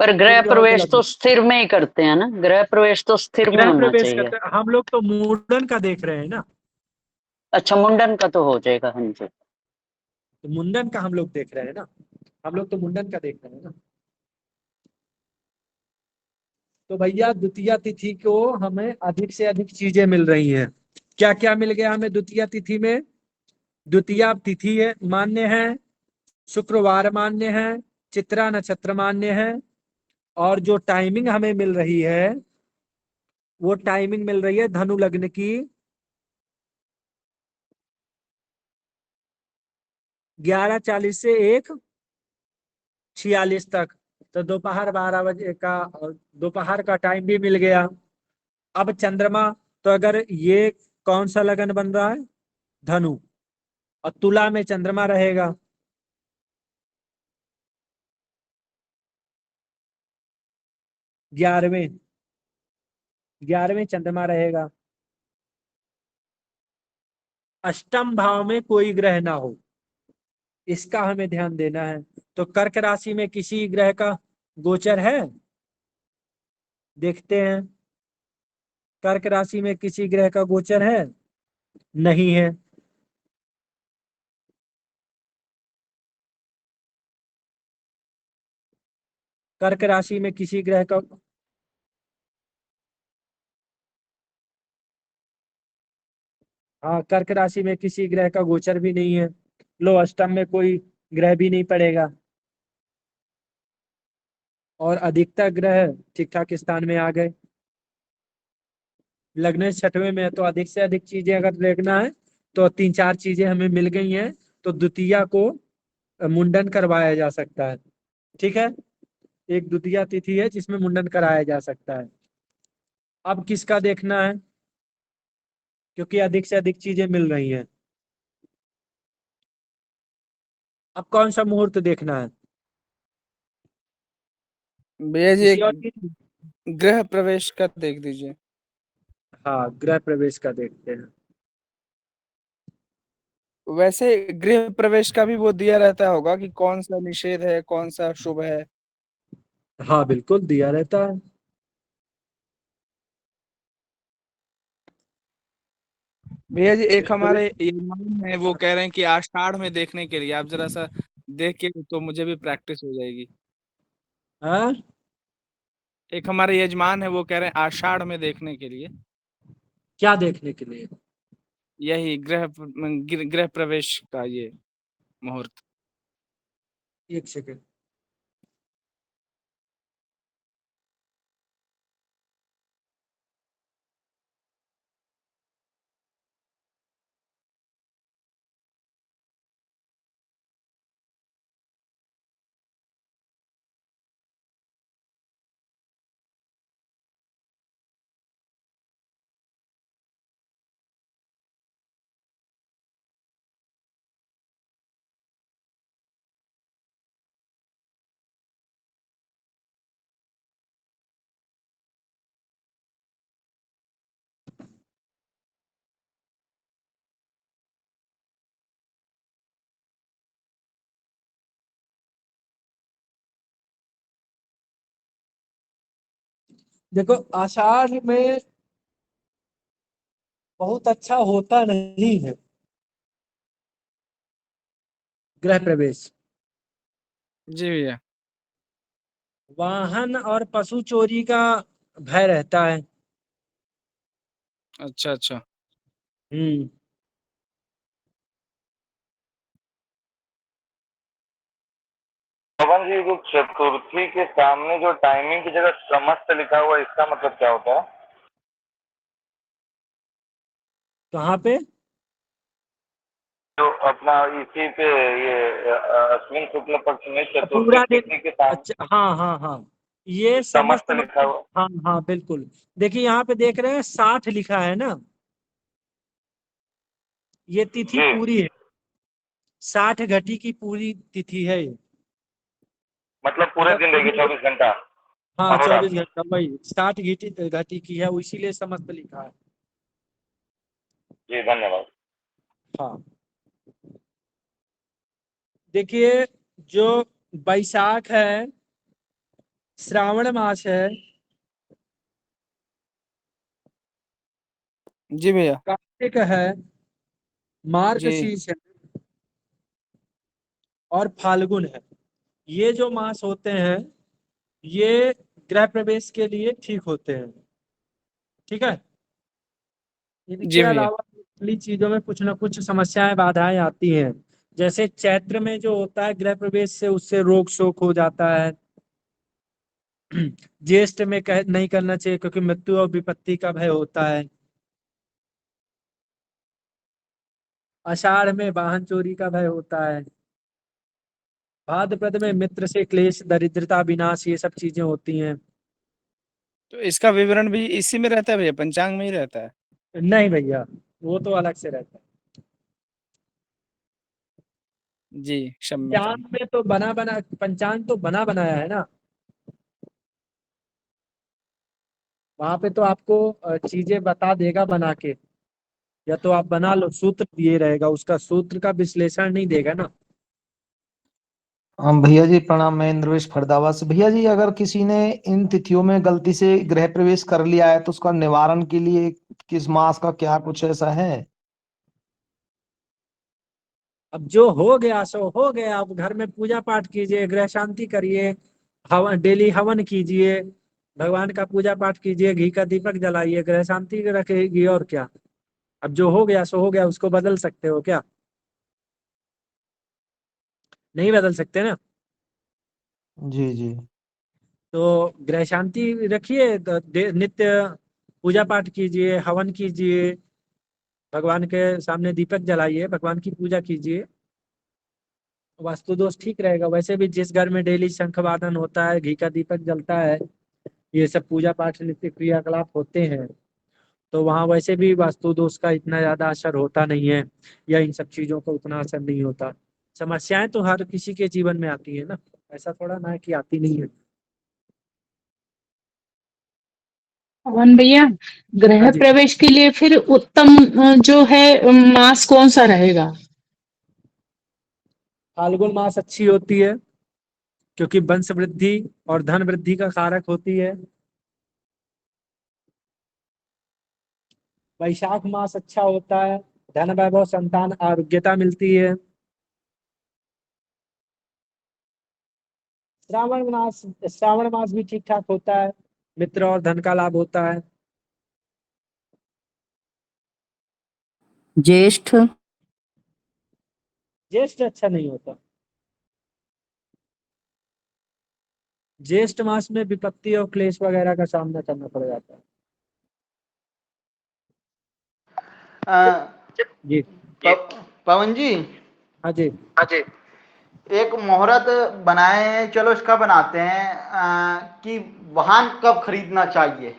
पर शुभ गृह ग्रहों के प्रवेश तो लग्न, स्थिर में ही करते हैं ना, गृह प्रवेश तो स्थिर में गृह होना प्रवेश चाहिए। करते हैं हम लोग, तो मुंडन का देख रहे हैं ना। अच्छा, मुंडन का तो हो जाएगा, हाँ जी। तो मुंडन का हम लोग देख रहे हैं ना, हम लोग तो मुंडन का देख रहे हैं ना। तो भैया द्वितीया तिथि को हमें अधिक से अधिक चीजें मिल रही हैं। क्या क्या मिल गया हमें द्वितीया तिथि में? द्वितीया तिथि है मान्य है, शुक्रवार मान्य है, चित्रा नक्षत्र मान्य है, और जो टाइमिंग हमें मिल रही है, वो टाइमिंग मिल रही है धनु लग्न की, 11:40 से 1:46 तक। तो दोपहर 12 बजे का, दोपहर का टाइम भी मिल गया। अब चंद्रमा, तो अगर ये कौन सा लगन बन रहा है, धनु, और तुला में चंद्रमा रहेगा। ग्यारहवें 11वें चंद्रमा रहेगा। अष्टम भाव में कोई ग्रह ना हो, इसका हमें ध्यान देना है। तो कर्क राशि में किसी ग्रह का गोचर है, देखते हैं। कर्क राशि में किसी ग्रह का गोचर है, नहीं है। कर्क राशि में किसी ग्रह का, हाँ, कर्क राशि में किसी ग्रह का गोचर भी नहीं है। लो, अष्टम में कोई ग्रह भी नहीं पड़ेगा, और अधिकतर ग्रह ठीक ठाक स्थान में आ गए। लग्न 6वें में है, तो अधिक से अधिक चीजें अगर देखना है तो 3-4 चीजें हमें मिल गई हैं। तो द्वितीया को मुंडन करवाया जा सकता है, ठीक है। एक द्वितीया तिथि है जिसमें मुंडन कराया जा सकता है। अब किसका देखना है, क्योंकि अधिक से अधिक चीजें मिल रही हैं। अब कौन सा मुहूर्त देखना है? भैया जी किसी एक और चीज, गृह प्रवेश का देख दीजिए। हाँ, गृह प्रवेश का देखते हैं। वैसे गृह प्रवेश का भी वो दिया रहता होगा कि कौन सा निषेध है, कौन सा शुभ है। हाँ, बिल्कुल दिया रहता है। भैया जी एक हमारे इमाम है, वो कह रहे हैं कि आषाढ़ में देखने के लिए आप जरा सा देख के, तो मुझे भी प्रैक्टिस हो जाएगी। हाँ, एक हमारे यजमान है, वो कह रहे हैं आषाढ़ में देखने के लिए। क्या देखने के लिए? यही गृह प्रवेश का ये मुहूर्त। एक सेकंड। देखो, आषाढ़ में बहुत अच्छा होता नहीं है गृह प्रवेश। जी भैया। वाहन और पशु चोरी का भय रहता है। अच्छा अच्छा। हम्म। पवन जी, जो चतुर्थी के सामने जो टाइमिंग की जगह समस्त लिखा हुआ है, इसका मतलब क्या होता है? कहाँ पे? जो अपना इसी पे ये अश्विन शुक्ल पक्ष में चतुर्थी पूरा दिन। तिथि के सामने अच्छा, हाँ हाँ हाँ, ये समस्त समस्त लिखा मतलब, हुआ। हाँ हाँ बिल्कुल। देखिए यहाँ पे देख रहे हैं 60 लिखा है ना, ये तिथि जी, पूरी है। 60 घटी की पूरी तिथि है ये। मतलब पूरे अगर दिन रहेगी, पूरी, 24 घंटा हाँ, 24 अहोरात्र। घंटा, वही 60 घटी घटी की है, वो इसीलिए समस्त लिखा है। जी, धन्यवाद। हाँ, देखिए, जो बैसाख है, श्रावण मास है, जी भैया। कार्तिक है, जी मार्गशीर्ष है, और फाल्गुन है। ये जो मास होते हैं, ये गृह प्रवेश के लिए ठीक होते हैं, ठीक है। इनके जी भैया। अलावा पिछली चीजों में कुछ ना कुछ समस्याएं, बाधाएं आती हैं। जैसे चैत्र में जो होता है गृह प्रवेश से, उससे रोग शोक हो जाता है। ज्येष्ठ में नहीं करना चाहिए, क्योंकि मृत्यु और विपत्ति का भय होता है। आषाढ़ में वाहन चोरी का भय होता है। भाद्रपद में मित्र से क्लेश, दरिद्रता, विनाश, ये सब चीजें होती हैं। तो इसका विवरण भी इसी में रहता है भैया, पंचांग में ही रहता है? नहीं भैया, वो तो अलग से रहता है। जी क्षम्यताम। पंचांग में तो पंचांग तो बना बनाया है ना, वहां पे तो आपको चीजें बता देगा बना के, या तो आप बना लो, सूत्र दिए रहेगा, उसका सूत्र का विश्लेषण नहीं देगा ना। हम भैया जी प्रणाम, मैं इंद्रवेश फरदावा से। भैया जी अगर किसी ने इन तिथियों में गलती से गृह प्रवेश कर लिया है तो उसका निवारण के लिए किस मास का क्या कुछ ऐसा है? अब जो हो गया सो हो गया, अब घर में पूजा पाठ कीजिए, गृह शांति करिए, हवन डेली हवन कीजिए, भगवान का पूजा पाठ कीजिए, घी का दीपक जलाइए, गृह शांति रखेगी, और क्या। अब जो हो गया सो हो गया, उसको बदल सकते हो क्या? नहीं बदल सकते ना। जी जी। तो गृह शांति रखिए, तो नित्य पूजा पाठ कीजिए, हवन कीजिए, भगवान के सामने दीपक जलाइए, भगवान की पूजा कीजिए, वास्तु दोष ठीक रहेगा। वैसे भी जिस घर में डेली शंख वादन होता है, घी का दीपक जलता है, ये सब पूजा पाठ नित्य क्रियाकलाप होते हैं, तो वहाँ वैसे भी वास्तु दोष का इतना ज्यादा असर होता नहीं है, या इन सब चीजों का उतना असर नहीं होता। समस्याएं तो हर किसी के जीवन में आती है ना, ऐसा थोड़ा ना है कि आती नहीं है। पवन भैया, हाँ गृह जी। प्रवेश के लिए फिर उत्तम जो है मास कौन सा रहेगा? फाल्गुन मास अच्छी होती है, क्योंकि वंश वृद्धि और धन वृद्धि का कारक होती है। वैशाख मास अच्छा होता है, धन वैभव संतान आरोग्यता मिलती है। श्रावण मास भी ठीक ठाक होता है, मित्र और धन का लाभ होता है। ज्येष्ठ। ज्येष्ठ अच्छा नहीं होता। ज्येष्ठ मास में विपत्ति और क्लेश वगैरह का सामना करना पड़ जाता है। जी। पवन जी, हाँ जी। एक मुहूर्त बनाए हैं, चलो इसका बनाते हैं कि वाहन कब खरीदना चाहिए।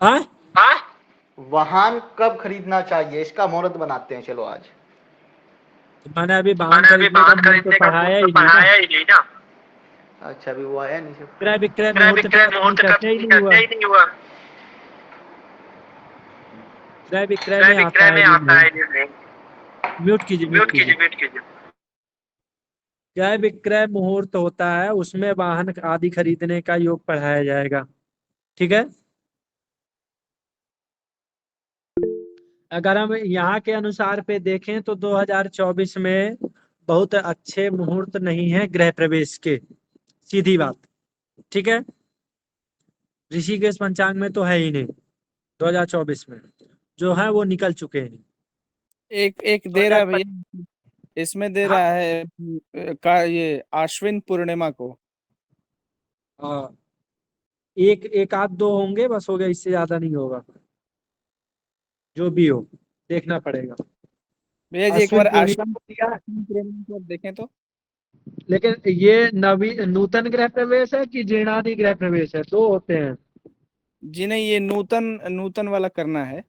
हाँ, वाहन कब खरीदना चाहिए, इसका मुहूर्त बनाते हैं चलो आज। मैंने अभी वाहन खरीदने का मुहूर्त तो पढ़ाया ही नहीं ना। अच्छा, अभी वो आया नहीं सब। क्रय विक्रय मुहूर्त का तो कहीं चर्चा ही नहीं हुआ। क्रय विक्रय में आता है नहीं नहीं। म्यूट कीजिए, म्यूट कीजिए। क्रय विक्रय मुहूर्त होता है, उसमें वाहन आदि खरीदने का योग पढ़ाया जाएगा। ठीक है। अगर हम यहाँ के अनुसार पे देखें तो 2024 में बहुत अच्छे मुहूर्त नहीं है गृह प्रवेश के, सीधी बात। ठीक है। ऋषिकेश पंचांग में तो है ही नहीं 2024 में, जो है वो निकल चुके हैं। एक एक दे रहा है भैया, इसमें दे रहा है का ये आश्विन पूर्णिमा को। हाँ, एक एक आध दो होंगे बस, हो गया, इससे ज्यादा नहीं होगा। जो भी हो देखना पड़ेगा। भैया जी एक अश्विन बार पूर्णिमा आश्विन को दिया है, आश्विन पूर्णिमा को देखें तो। लेकिन ये नूतन गृह प्रवेश है कि जीर्णादि गृह प्रवेश है, दो होते हैं। जी नहीं, ये नूतन नूतन वाला करना है।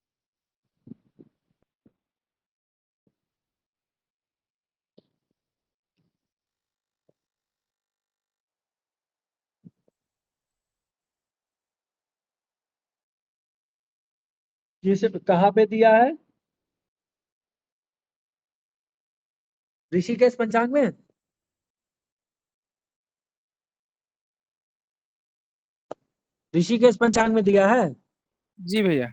जिसे कहाँ पे दिया है? ऋषिकेश पंचांग में। ऋषिकेश पंचांग में दिया है। जी भैया।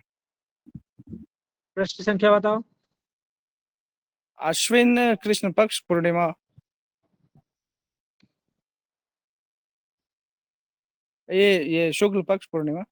पृष्ठ संख्या बताओ। अश्विन कृष्ण पक्ष पूर्णिमा, ये शुक्ल पक्ष पूर्णिमा।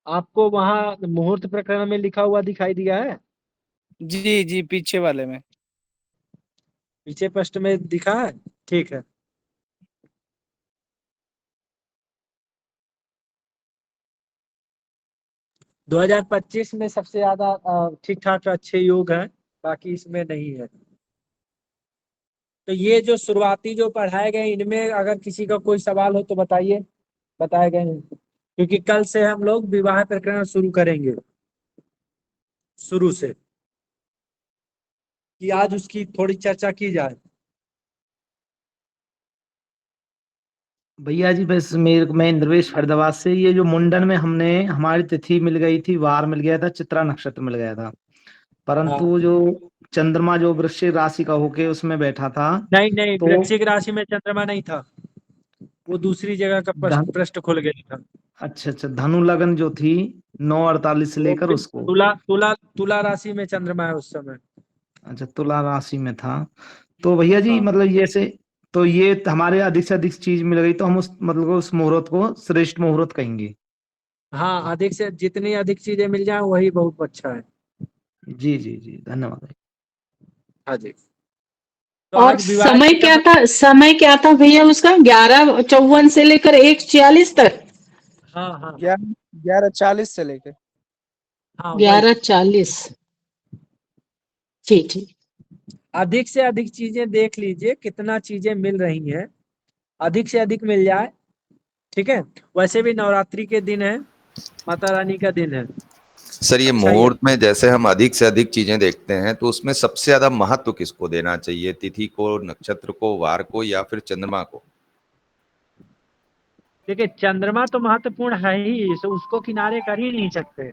आपको वहां मुहूर्त प्रकरण में लिखा हुआ दिखाई दिया है? जी जी, पीछे वाले में। पीछे पृष्ठ में दिखा है। ठीक है। 2025 में सबसे ज्यादा ठीक ठाक अच्छे योग हैं, बाकी इसमें नहीं है। तो ये जो शुरुआती जो पढ़ाए गए इनमें अगर किसी का कोई सवाल हो तो बताइए, बताए गए हैं, क्योंकि कल से हम लोग विवाह प्रकरण शुरू करेंगे शुरू से, कि आज उसकी थोड़ी चर्चा की जाए। भैया जी बस मैं इंद्रवेश फरीदाबाद से, ये जो मुंडन में हमने हमारी तिथि मिल गई थी, वार मिल गया था, चित्रा नक्षत्र मिल गया था, परंतु हाँ। जो चंद्रमा जो वृश्चिक राशि का होके उसमें बैठा था, नहीं नहीं, तो वृश्चिक राशि में चंद्रमा नहीं था, वो दूसरी जगह का धन पृष्ठ खुल गया था। अच्छा, धनु लगन जो थी 9:48 से वो लेकर उसको, तुला तुला तुला राशि में चंद्रमा है उस समय। अच्छा तुला राशि में था। तो भैया जी हाँ मतलब ये से, तो ये हमारे अधिक से अधिक चीज मिल गई, तो हम उस मतलब उस मुहूर्त को श्रेष्ठ मुहूर्त कहेंगे। हाँ, अधिक से जितनी अधिक चीजें मिल जाए वही बहुत अच्छा है। जी जी जी, धन्यवाद। हाँ जी। तो और आज विवाह की समय क्या था भैया उसका? 11:54 से लेकर 1:46 तक। हाँ हाँ 11:40 से लेके हाँ वही। 11:40। ठीक ठीक। अधिक से अधिक चीजें देख लीजिए, कितना चीजें मिल रही हैं, अधिक से अधिक मिल जाए। ठीक है, वैसे भी नवरात्रि के दिन है, माता रानी का दिन है। सर ये अच्छा ही है। मुहूर्त में जैसे हम अधिक से अधिक चीजें देखते हैं, तो उसमें सबसे ज्यादा महत्व किसको देना चाहिए? तिथि को, नक्षत्र को, वार को, या फिर चंद्रमा को? देखिए चंद्रमा तो महत्वपूर्ण है ही, उसको किनारे कर ही नहीं सकते।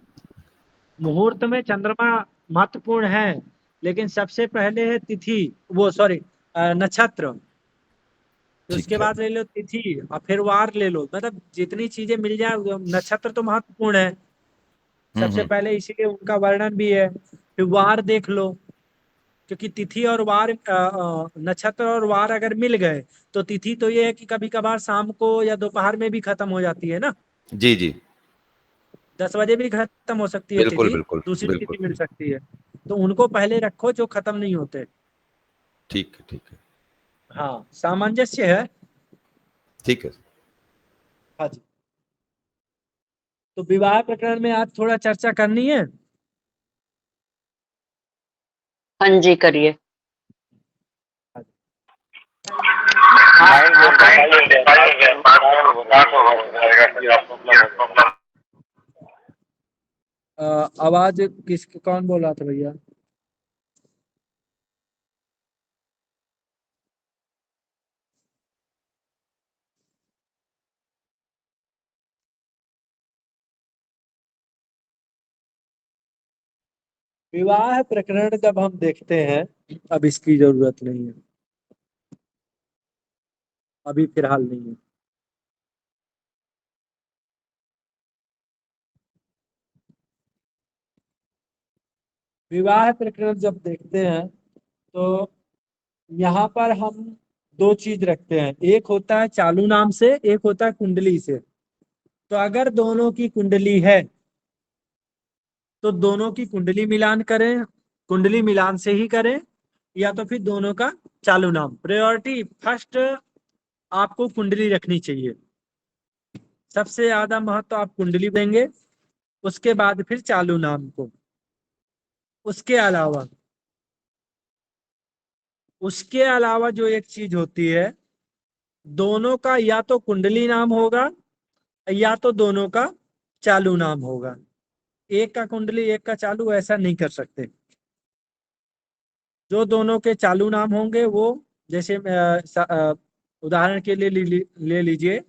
मुहूर्त में चंद्रमा महत्वपूर्ण है, लेकिन सबसे पहले है तिथि, वो सॉरी नक्षत्र, तो उसके ठीक है। बाद ले लो तिथि और फिर वार ले लो, मतलब जितनी चीजें मिल जाए। नक्षत्र तो महत्वपूर्ण है सबसे हम्म। पहले, इसीलिए उनका वर्णन भी है। फिर वार देख लो, क्योंकि तिथि और वार नक्षत्र और वार अगर मिल गए तो तिथि तो ये है कि कभी कभार शाम को या दोपहर में भी खत्म हो जाती है ना, जी जी, 10 बजे भी खत्म हो सकती है बिल्कुल तिथि, बिल्कुल दूसरी बिल्कुल। तिथि मिल सकती है। तो उनको पहले रखो जो खत्म नहीं होते। ठीक है ठीक है। हाँ, सामंजस्य है। ठीक है। हाँ जी। तो विवाह प्रकरण में आज थोड़ा चर्चा करनी है। हाँ जी करिए। आवाज कौन बोल रहा था भैया? विवाह प्रकरण जब हम देखते हैं, अब इसकी जरूरत नहीं है, अभी फिलहाल नहीं है। विवाह प्रकरण जब देखते हैं तो यहाँ पर हम दो चीज रखते हैं, एक होता है चालू नाम से, एक होता है कुंडली से। तो अगर दोनों की कुंडली है तो दोनों की कुंडली मिलान करें, कुंडली मिलान से ही करें, या तो फिर दोनों का चालू नाम। प्रायोरिटी फर्स्ट आपको कुंडली रखनी चाहिए, सबसे ज्यादा महत्व आप कुंडली देंगे, उसके बाद फिर चालू नाम को। उसके अलावा उसके अलावा जो एक चीज होती है, दोनों का या तो कुंडली नाम होगा या तो दोनों का चालू नाम होगा। एक का कुंडली एक का चालू ऐसा नहीं कर सकते। जो दोनों के चालू नाम होंगे वो, जैसे उदाहरण के लिए ले लीजिए,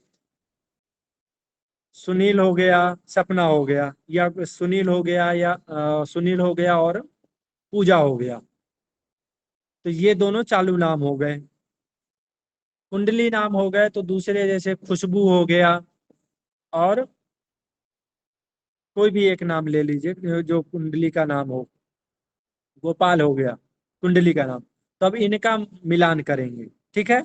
सुनील हो गया, सपना हो गया, या सुनील हो गया, या सुनील हो गया और पूजा हो गया, तो ये दोनों चालू नाम हो गए। कुंडली नाम हो गए तो दूसरे, जैसे खुशबू हो गया, और कोई भी एक नाम ले लीजिए जो कुंडली का नाम हो, गोपाल हो गया कुंडली का नाम। तो अब इनका मिलान करेंगे, ठीक है।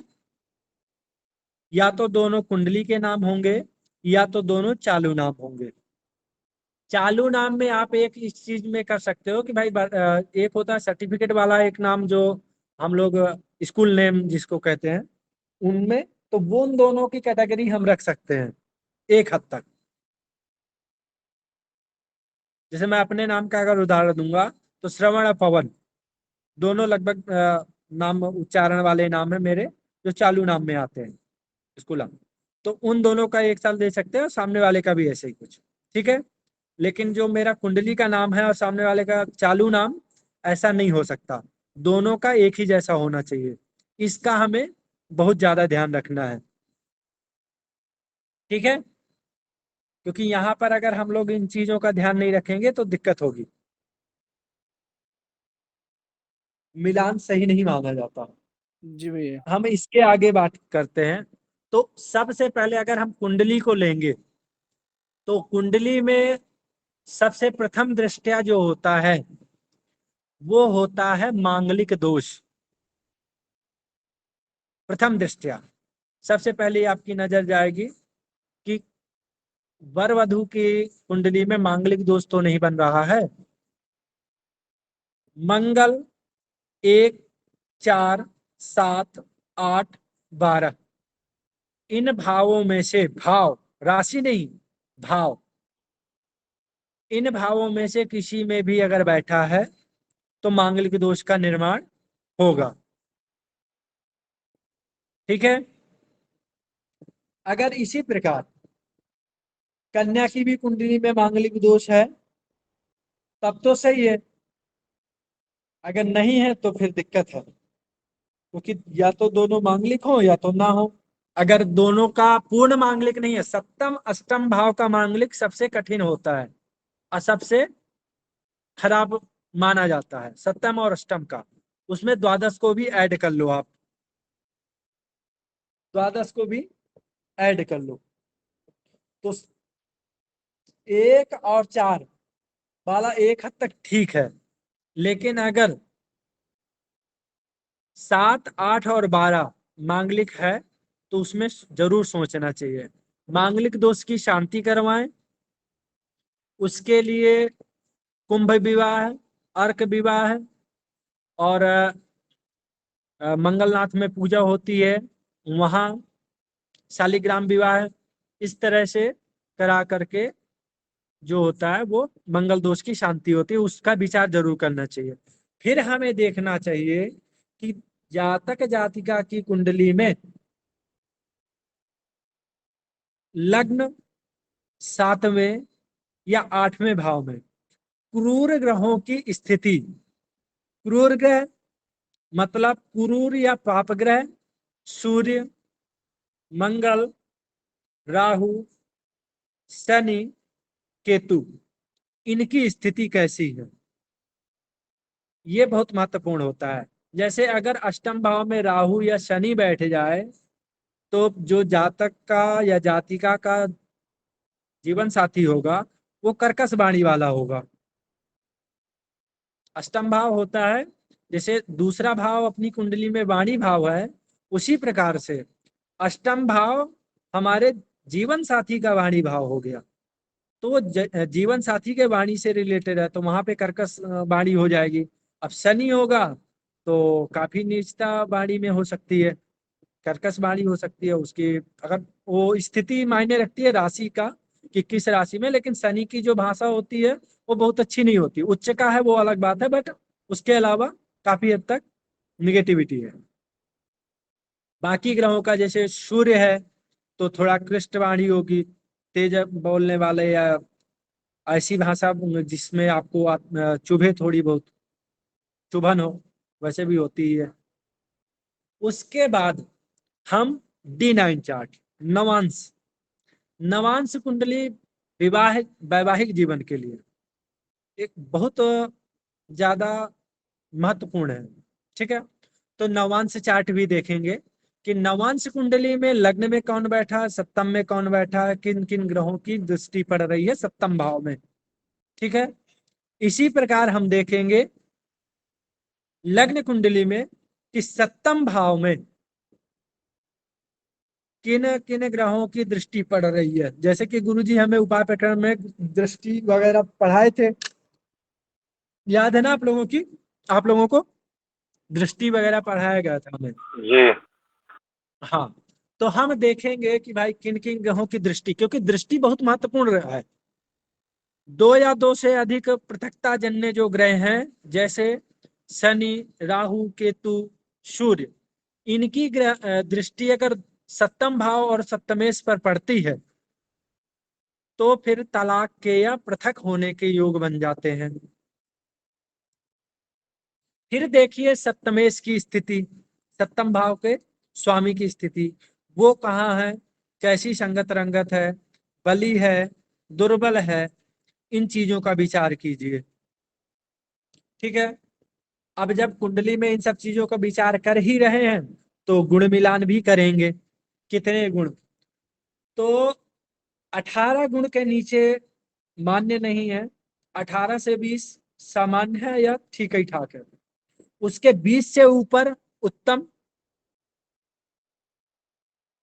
या तो दोनों कुंडली के नाम होंगे या तो दोनों चालू नाम होंगे। चालू नाम में आप एक इस चीज में कर सकते हो कि भाई एक होता है सर्टिफिकेट वाला एक नाम, जो हम लोग स्कूल नेम जिसको कहते हैं, उनमें तो वो उन दोनों की कैटेगरी हम रख सकते हैं एक हद तक। जैसे मैं अपने नाम का अगर उदाहरण दूंगा तो श्रवण और पवन दोनों लगभग नाम उच्चारण वाले नाम है मेरे, जो चालू नाम में आते हैं स्कूल। तो उन दोनों का एक साल दे सकते हैं और सामने वाले का भी ऐसे ही कुछ, ठीक है। लेकिन जो मेरा कुंडली का नाम है और सामने वाले का चालू नाम, ऐसा नहीं हो सकता, दोनों का एक ही जैसा होना चाहिए। इसका हमें बहुत ज्यादा ध्यान रखना है, ठीक है, क्योंकि यहाँ पर अगर हम लोग इन चीजों का ध्यान नहीं रखेंगे तो दिक्कत होगी, मिलान सही नहीं माना जाता। जी भैया। हम इसके आगे बात करते हैं। तो सबसे पहले अगर हम कुंडली को लेंगे तो कुंडली में सबसे प्रथम दृष्टया जो होता है वो होता है मांगलिक दोष। प्रथम दृष्टया सबसे पहले आपकी नजर जाएगी कि वर वधु की कुंडली में मांगलिक दोष तो नहीं बन रहा है। मंगल 1, 4, 7, 8, 12 इन भावों में से, भाव राशि नहीं, भाव, इन भावों में से किसी में भी अगर बैठा है तो मांगलिक दोष का निर्माण होगा, ठीक है। अगर इसी प्रकार कन्या की भी कुंडली में मांगलिक दोष है तब तो सही है, अगर नहीं है तो फिर दिक्कत है, क्योंकि या तो दोनों मांगलिक हो या तो ना हो। अगर दोनों का पूर्ण मांगलिक नहीं है, सप्तम अष्टम भाव का मांगलिक सबसे कठिन होता है और सबसे खराब माना जाता है, सप्तम और अष्टम का। उसमें द्वादश को भी ऐड कर लो, आप द्वादश को भी ऐड कर लो तो 1 और 4 वाला एक हद तक ठीक है। लेकिन अगर 7, 8 और 12 मांगलिक है तो उसमें जरूर सोचना चाहिए। मांगलिक दोष की शांति करवाएं, उसके लिए कुंभ विवाह है, अर्क विवाह है और मंगलनाथ में पूजा होती है, वहां शालिग्राम विवाह है। इस तरह से करा करके जो होता है वो मंगल दोष की शांति होती है, उसका विचार जरूर करना चाहिए। फिर हमें देखना चाहिए कि जातक जातिका की कुंडली में लग्न 7वें या 8वें भाव में क्रूर ग्रहों की स्थिति, क्रूर ग्रह मतलब क्रूर या पाप ग्रह, सूर्य, मंगल, राहु, शनि, केतु, इनकी स्थिति कैसी है, ये बहुत महत्वपूर्ण होता है। जैसे अगर अष्टम भाव में राहु या शनि बैठ जाए तो जो जातक का या जातिका का जीवन साथी होगा वो कर्कश वाणी वाला होगा। अष्टम भाव होता है, जैसे दूसरा भाव अपनी कुंडली में वाणी भाव है, उसी प्रकार से अष्टम भाव हमारे जीवन साथी का वाणी भाव हो गया, तो वो जीवन साथी के वाणी से रिलेटेड है, तो वहां पे कर्कश वाणी हो जाएगी। अब शनि होगा तो काफी नीचता वाणी में हो सकती है, कर्कश वाणी हो सकती है उसकी। अगर वो स्थिति मायने रखती है राशि का कि किस राशि में, लेकिन शनि की जो भाषा होती है वो बहुत अच्छी नहीं होती। उच्च का है वो अलग बात है, बट उसके अलावा काफी हद तक निगेटिविटी है। बाकी ग्रहों का जैसे सूर्य है तो थोड़ा कृष्ट वाणी होगी, तेज बोलने वाले या ऐसी भाषा जिसमें आपको चुभे, थोड़ी बहुत चुभन हो, वैसे भी होती है। उसके बाद हम D9 चार्ट, नवांश, नवांश कुंडली विवाह वैवाहिक जीवन के लिए एक बहुत ज्यादा महत्वपूर्ण है, ठीक है। तो नवांश चार्ट भी देखेंगे कि नवांश कुंडली में लग्न में कौन बैठा है, सप्तम में कौन बैठा है, किन किन ग्रहों की दृष्टि पड़ रही है सप्तम भाव में, ठीक है। इसी प्रकार हम देखेंगे लग्न कुंडली में कि सप्तम भाव में किन किन ग्रहों की दृष्टि पड़ रही है। जैसे कि गुरुजी हमें उपाय प्रकरण में दृष्टि वगैरह पढ़ाए थे, याद है ना आप लोगों की, आप लोगों को दृष्टि वगैरह पढ़ाया गया था हमें। जी। हाँ, तो हम देखेंगे कि भाई किन किन ग्रहों की दृष्टि, क्योंकि दृष्टि बहुत महत्वपूर्ण है। दो या दो से अधिक पृथकता जन्य जो ग्रह हैं, जैसे शनि, राहु, केतु, सूर्य, इनकी दृष्टि अगर सप्तम भाव और सप्तमेश पर पड़ती है तो फिर तलाक के या पृथक होने के योग बन जाते हैं। फिर देखिए सप्तमेश की स्थिति, सप्तम भाव के स्वामी की स्थिति, वो कहाँ है, कैसी संगत रंगत है, बली है, दुर्बल है, इन चीजों का विचार कीजिए। ठीक है, अब जब कुंडली में इन सब चीजों का विचार कर ही रहे हैं तो गुण मिलान भी करेंगे। कितने गुण? तो 18 गुण के नीचे मान्य नहीं है, 18 से 20 सामान्य है या ठीक ही ठाक है, उसके 20 से ऊपर उत्तम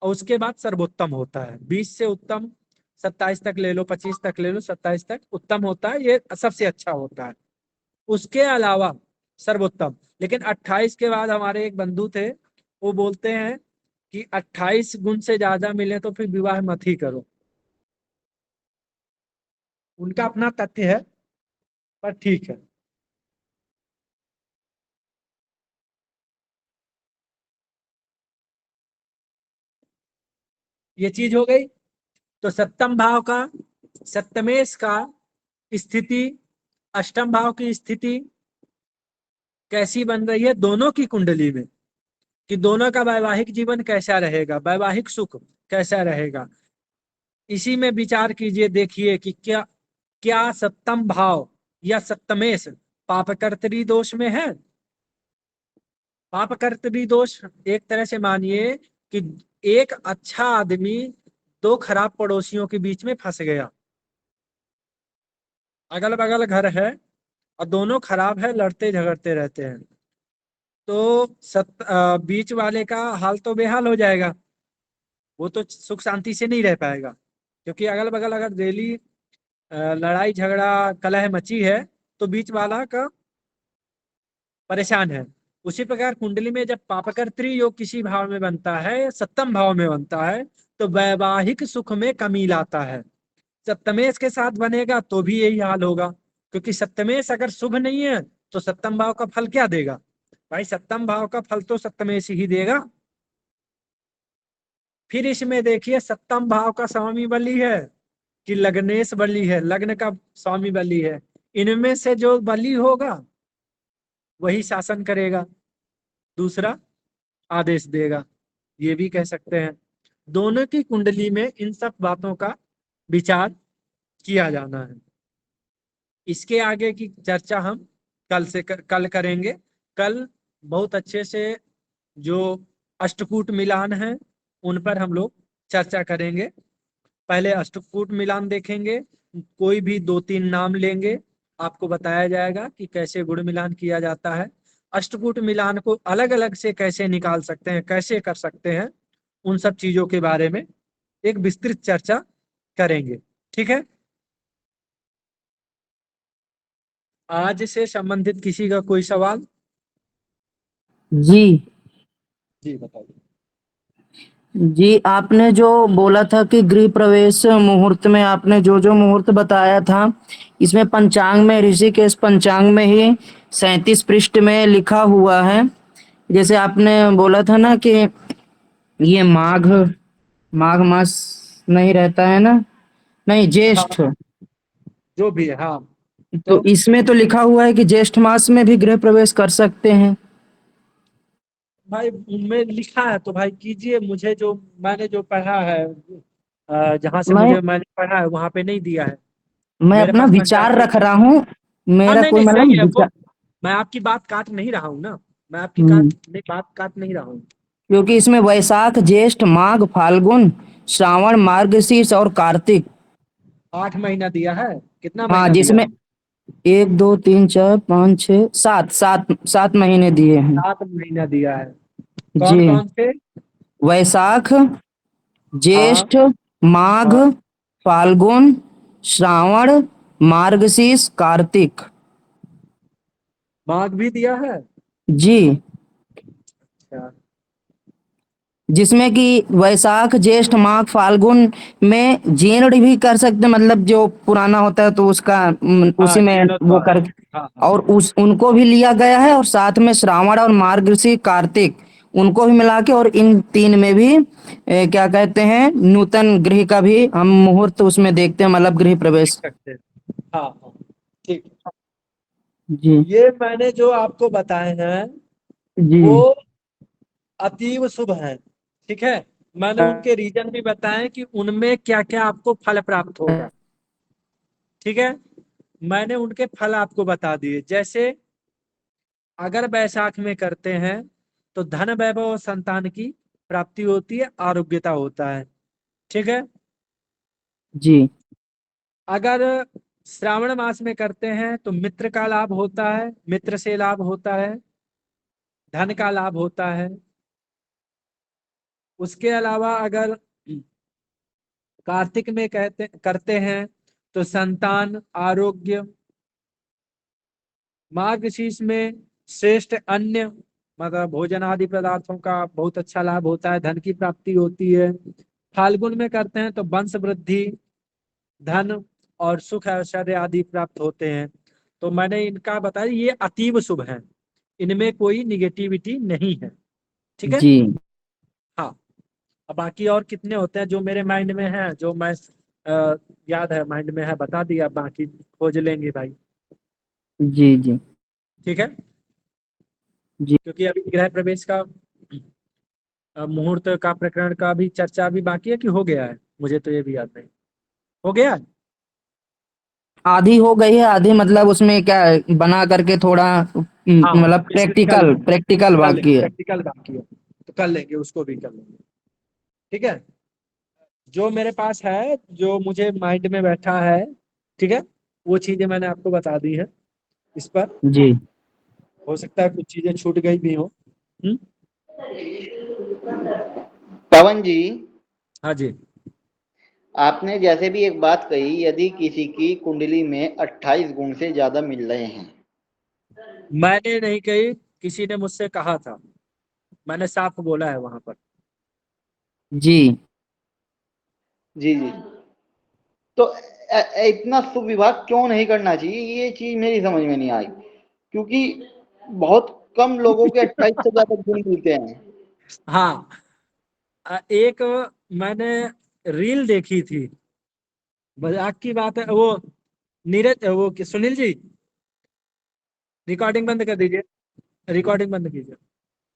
और उसके बाद सर्वोत्तम होता है। 20 से उत्तम 27 तक ले लो, 25 तक ले लो, 27 तक उत्तम होता है, ये सबसे अच्छा होता है। उसके अलावा सर्वोत्तम। लेकिन 28 के बाद हमारे एक बंधु थे, वो बोलते हैं कि 28 गुण से ज्यादा मिले तो फिर विवाह मत ही करो। उनका अपना तथ्य है, पर ठीक है। ये चीज हो गई। तो सप्तम भाव का, सप्तमेश का स्थिति, अष्टम भाव की स्थिति कैसी बन रही है दोनों की कुंडली में, कि दोनों का वैवाहिक जीवन कैसा रहेगा, वैवाहिक सुख कैसा रहेगा, इसी में विचार कीजिए। देखिए कि क्या क्या सप्तम भाव या सप्तमेश पापकर्तरी दोष में है। पापकर्तरी दोष एक तरह से मानिए कि एक अच्छा आदमी दो खराब पड़ोसियों के बीच में फंस गया। अगल बगल घर है और दोनों खराब है, लड़ते झगड़ते रहते हैं, तो बीच वाले का हाल तो बेहाल हो जाएगा, वो तो सुख शांति से नहीं रह पाएगा, क्योंकि अगल बगल अगर डेली लड़ाई झगड़ा कलह मची है तो बीच वाला का परेशान है। उसी प्रकार कुंडली में जब पापकर्त्री योग किसी भाव में बनता है, सप्तम भाव में बनता है, तो वैवाहिक सुख में कमी लाता है। सप्तमेश के साथ बनेगा तो भी यही हाल होगा, क्योंकि सप्तमेश अगर शुभ नहीं है तो सप्तम भाव का फल क्या देगा भाई? सप्तम भाव का फल तो सप्तमेश ही देगा। फिर इसमें देखिए सप्तम भाव का स्वामी बली है कि लग्नेश बली है, लग्न का स्वामी बली है। इनमें से जो बली होगा वही शासन करेगा, दूसरा आदेश देगा, ये भी कह सकते हैं। दोनों की कुंडली में इन सब बातों का विचार किया जाना है। इसके आगे की चर्चा हम कल करेंगे। कल बहुत अच्छे से जो अष्टकूट मिलान है उन पर हम लोग चर्चा करेंगे। पहले अष्टकूट मिलान देखेंगे, कोई भी 2-3 नाम लेंगे, आपको बताया जाएगा कि कैसे गुण मिलान किया जाता है। अष्टकूट मिलान को अलग अलग से कैसे निकाल सकते हैं, कैसे कर सकते हैं, उन सब चीजों के बारे में एक विस्तृत चर्चा करेंगे। ठीक है, आज से संबंधित किसी का कोई सवाल? जी जी बताइए। जी, आपने जो बोला था कि गृह प्रवेश मुहूर्त में आपने जो जो मुहूर्त बताया था, इसमें पंचांग में, ऋषिकेश पंचांग में ही 37 पृष्ठ में लिखा हुआ है। जैसे आपने बोला था ना कि ये माघ माघ मास नहीं रहता है ना, नहीं ज्येष्ठ, हाँ, जो भी है। हाँ, तो इसमें तो लिखा हुआ है कि ज्येष्ठ मास में भी गृह प्रवेश कर सकते हैं। भाई उनमें लिखा है तो भाई कीजिए। मुझे जो मैंने जो पढ़ा है, जहां से मैं मैंने पढ़ा है वहां पे नहीं दिया है मैं मेरे अपना पास विचार पंचांग। रख रहा हूँ, हाँ मेरा नहीं कोई नहीं, सही मतलब है वो। विचार। मैं आपकी बात काट नहीं रहा हूँ ना, मैं आपकी हम्म, बात काट नहीं रहा हूँ। क्योंकि इसमें वैशाख, ज्येष्ठ, माघ, फाल्गुन, श्रावण, मार्गशीर्ष और कार्तिक, 8 महीना दिया है, कितना हाँ, महीना दिया जिसमें है? 1 2 3 4 5 6 7 महीने दिए हैं। 7 महीना दिया है। जी, कौन कौन से? वैशाख, हाँ ज्येष्ठ, माघ, हाँ, फाल्गुन, श्रावण, मार्गशीर्ष, कार्तिक। माघ भी दिया है। जी अच्छा, जिसमें कि वैशाख ज्येष्ठ माघ फाल्गुन में जीर्ण भी कर सकते, मतलब जो पुराना होता है तो उसका हाँ उसी में वो जीर्णोद्वार। कर, हाँ हाँ और उस उनको भी लिया गया है, और साथ में श्रावण और मार्गशीर्ष कार्तिक उनको भी मिला के, और इन 3 में भी क्या कहते हैं नूतन गृह का भी हम मुहूर्त उसमें देखते हैं, मतलब गृह देख प्रवेश। सकते हैं। हाँ हाँ ठीक। जी ये मैंने जो आपको बताए हैं जी वो अतीव शुभ है। ठीक है, मैंने उनके रीजन भी बताए कि उनमें क्या क्या आपको फल प्राप्त होगा। ठीक है, मैंने उनके फल आपको बता दिए। जैसे अगर बैसाख में करते हैं तो धन वैभव और संतान की प्राप्ति होती है, आरोग्यता होता है। ठीक है, जी अगर श्रावण मास में करते हैं तो मित्र का लाभ होता है, मित्र से लाभ होता है, धन का लाभ होता है। उसके अलावा अगर कार्तिक में कहते करते हैं तो संतान, आरोग्य, मार्गशीर्ष में श्रेष्ठ अन्य मतलब भोजन आदि पदार्थों का बहुत अच्छा लाभ होता है, धन की प्राप्ति होती है। फाल्गुन में करते हैं तो वंश वृद्धि, धन और सुख ऐश्वर्य आदि प्राप्त होते हैं। तो मैंने इनका बताया ये अतीव शुभ है, इनमें कोई निगेटिविटी नहीं है। ठीक है, जी हाँ। अब बाकी और कितने होते हैं जो मेरे माइंड में है, जो मैं याद है माइंड में है बता दिया, बाकी खोज लेंगे भाई। जी जी ठीक है, जी क्योंकि अभी गृह प्रवेश का मुहूर्त का प्रकरण का भी चर्चा भी बाकी है कि हो गया है, मुझे तो ये भी याद नहीं। हो गया है? आधी हो गई है, आधी मतलब उसमें क्या है, बना करके थोड़ा हाँ मतलब प्रैक्टिकल प्रैक्टिकल प्रैक्टिकल कर लेंगे, बाकी है। प्रैक्टिकल बाकी है तो कर लेंगे, उसको भी कर लेंगे। ठीक है, जो मेरे पास है, जो मुझे माइंड में बैठा है, ठीक है, वो चीजें मैंने आपको बता दी है। इस पर जी हो सकता है कुछ चीजें छूट गई भी हो। पवन जी, हाँ जी। आपने जैसे भी एक बात कही, यदि किसी की कुंडली में 28 गुण से ज्यादा मिल रहे हैं। मैंने नहीं कही, किसी ने मुझसे कहा था, मैंने साफ बोला है वहां पर। जी जी जी, तो इतना शुभ विवाह क्यों नहीं करना चाहिए, ये चीज मेरी समझ में नहीं आई, क्योंकि बहुत कम लोगों के 28 से ज्यादा गुण मिलते हैं। हाँ, एक मैंने रील देखी थी, मजाक की बात है वो, नीरज वो सुनील जी, रिकॉर्डिंग बंद कर दीजिए, रिकॉर्डिंग बंद कीजिए।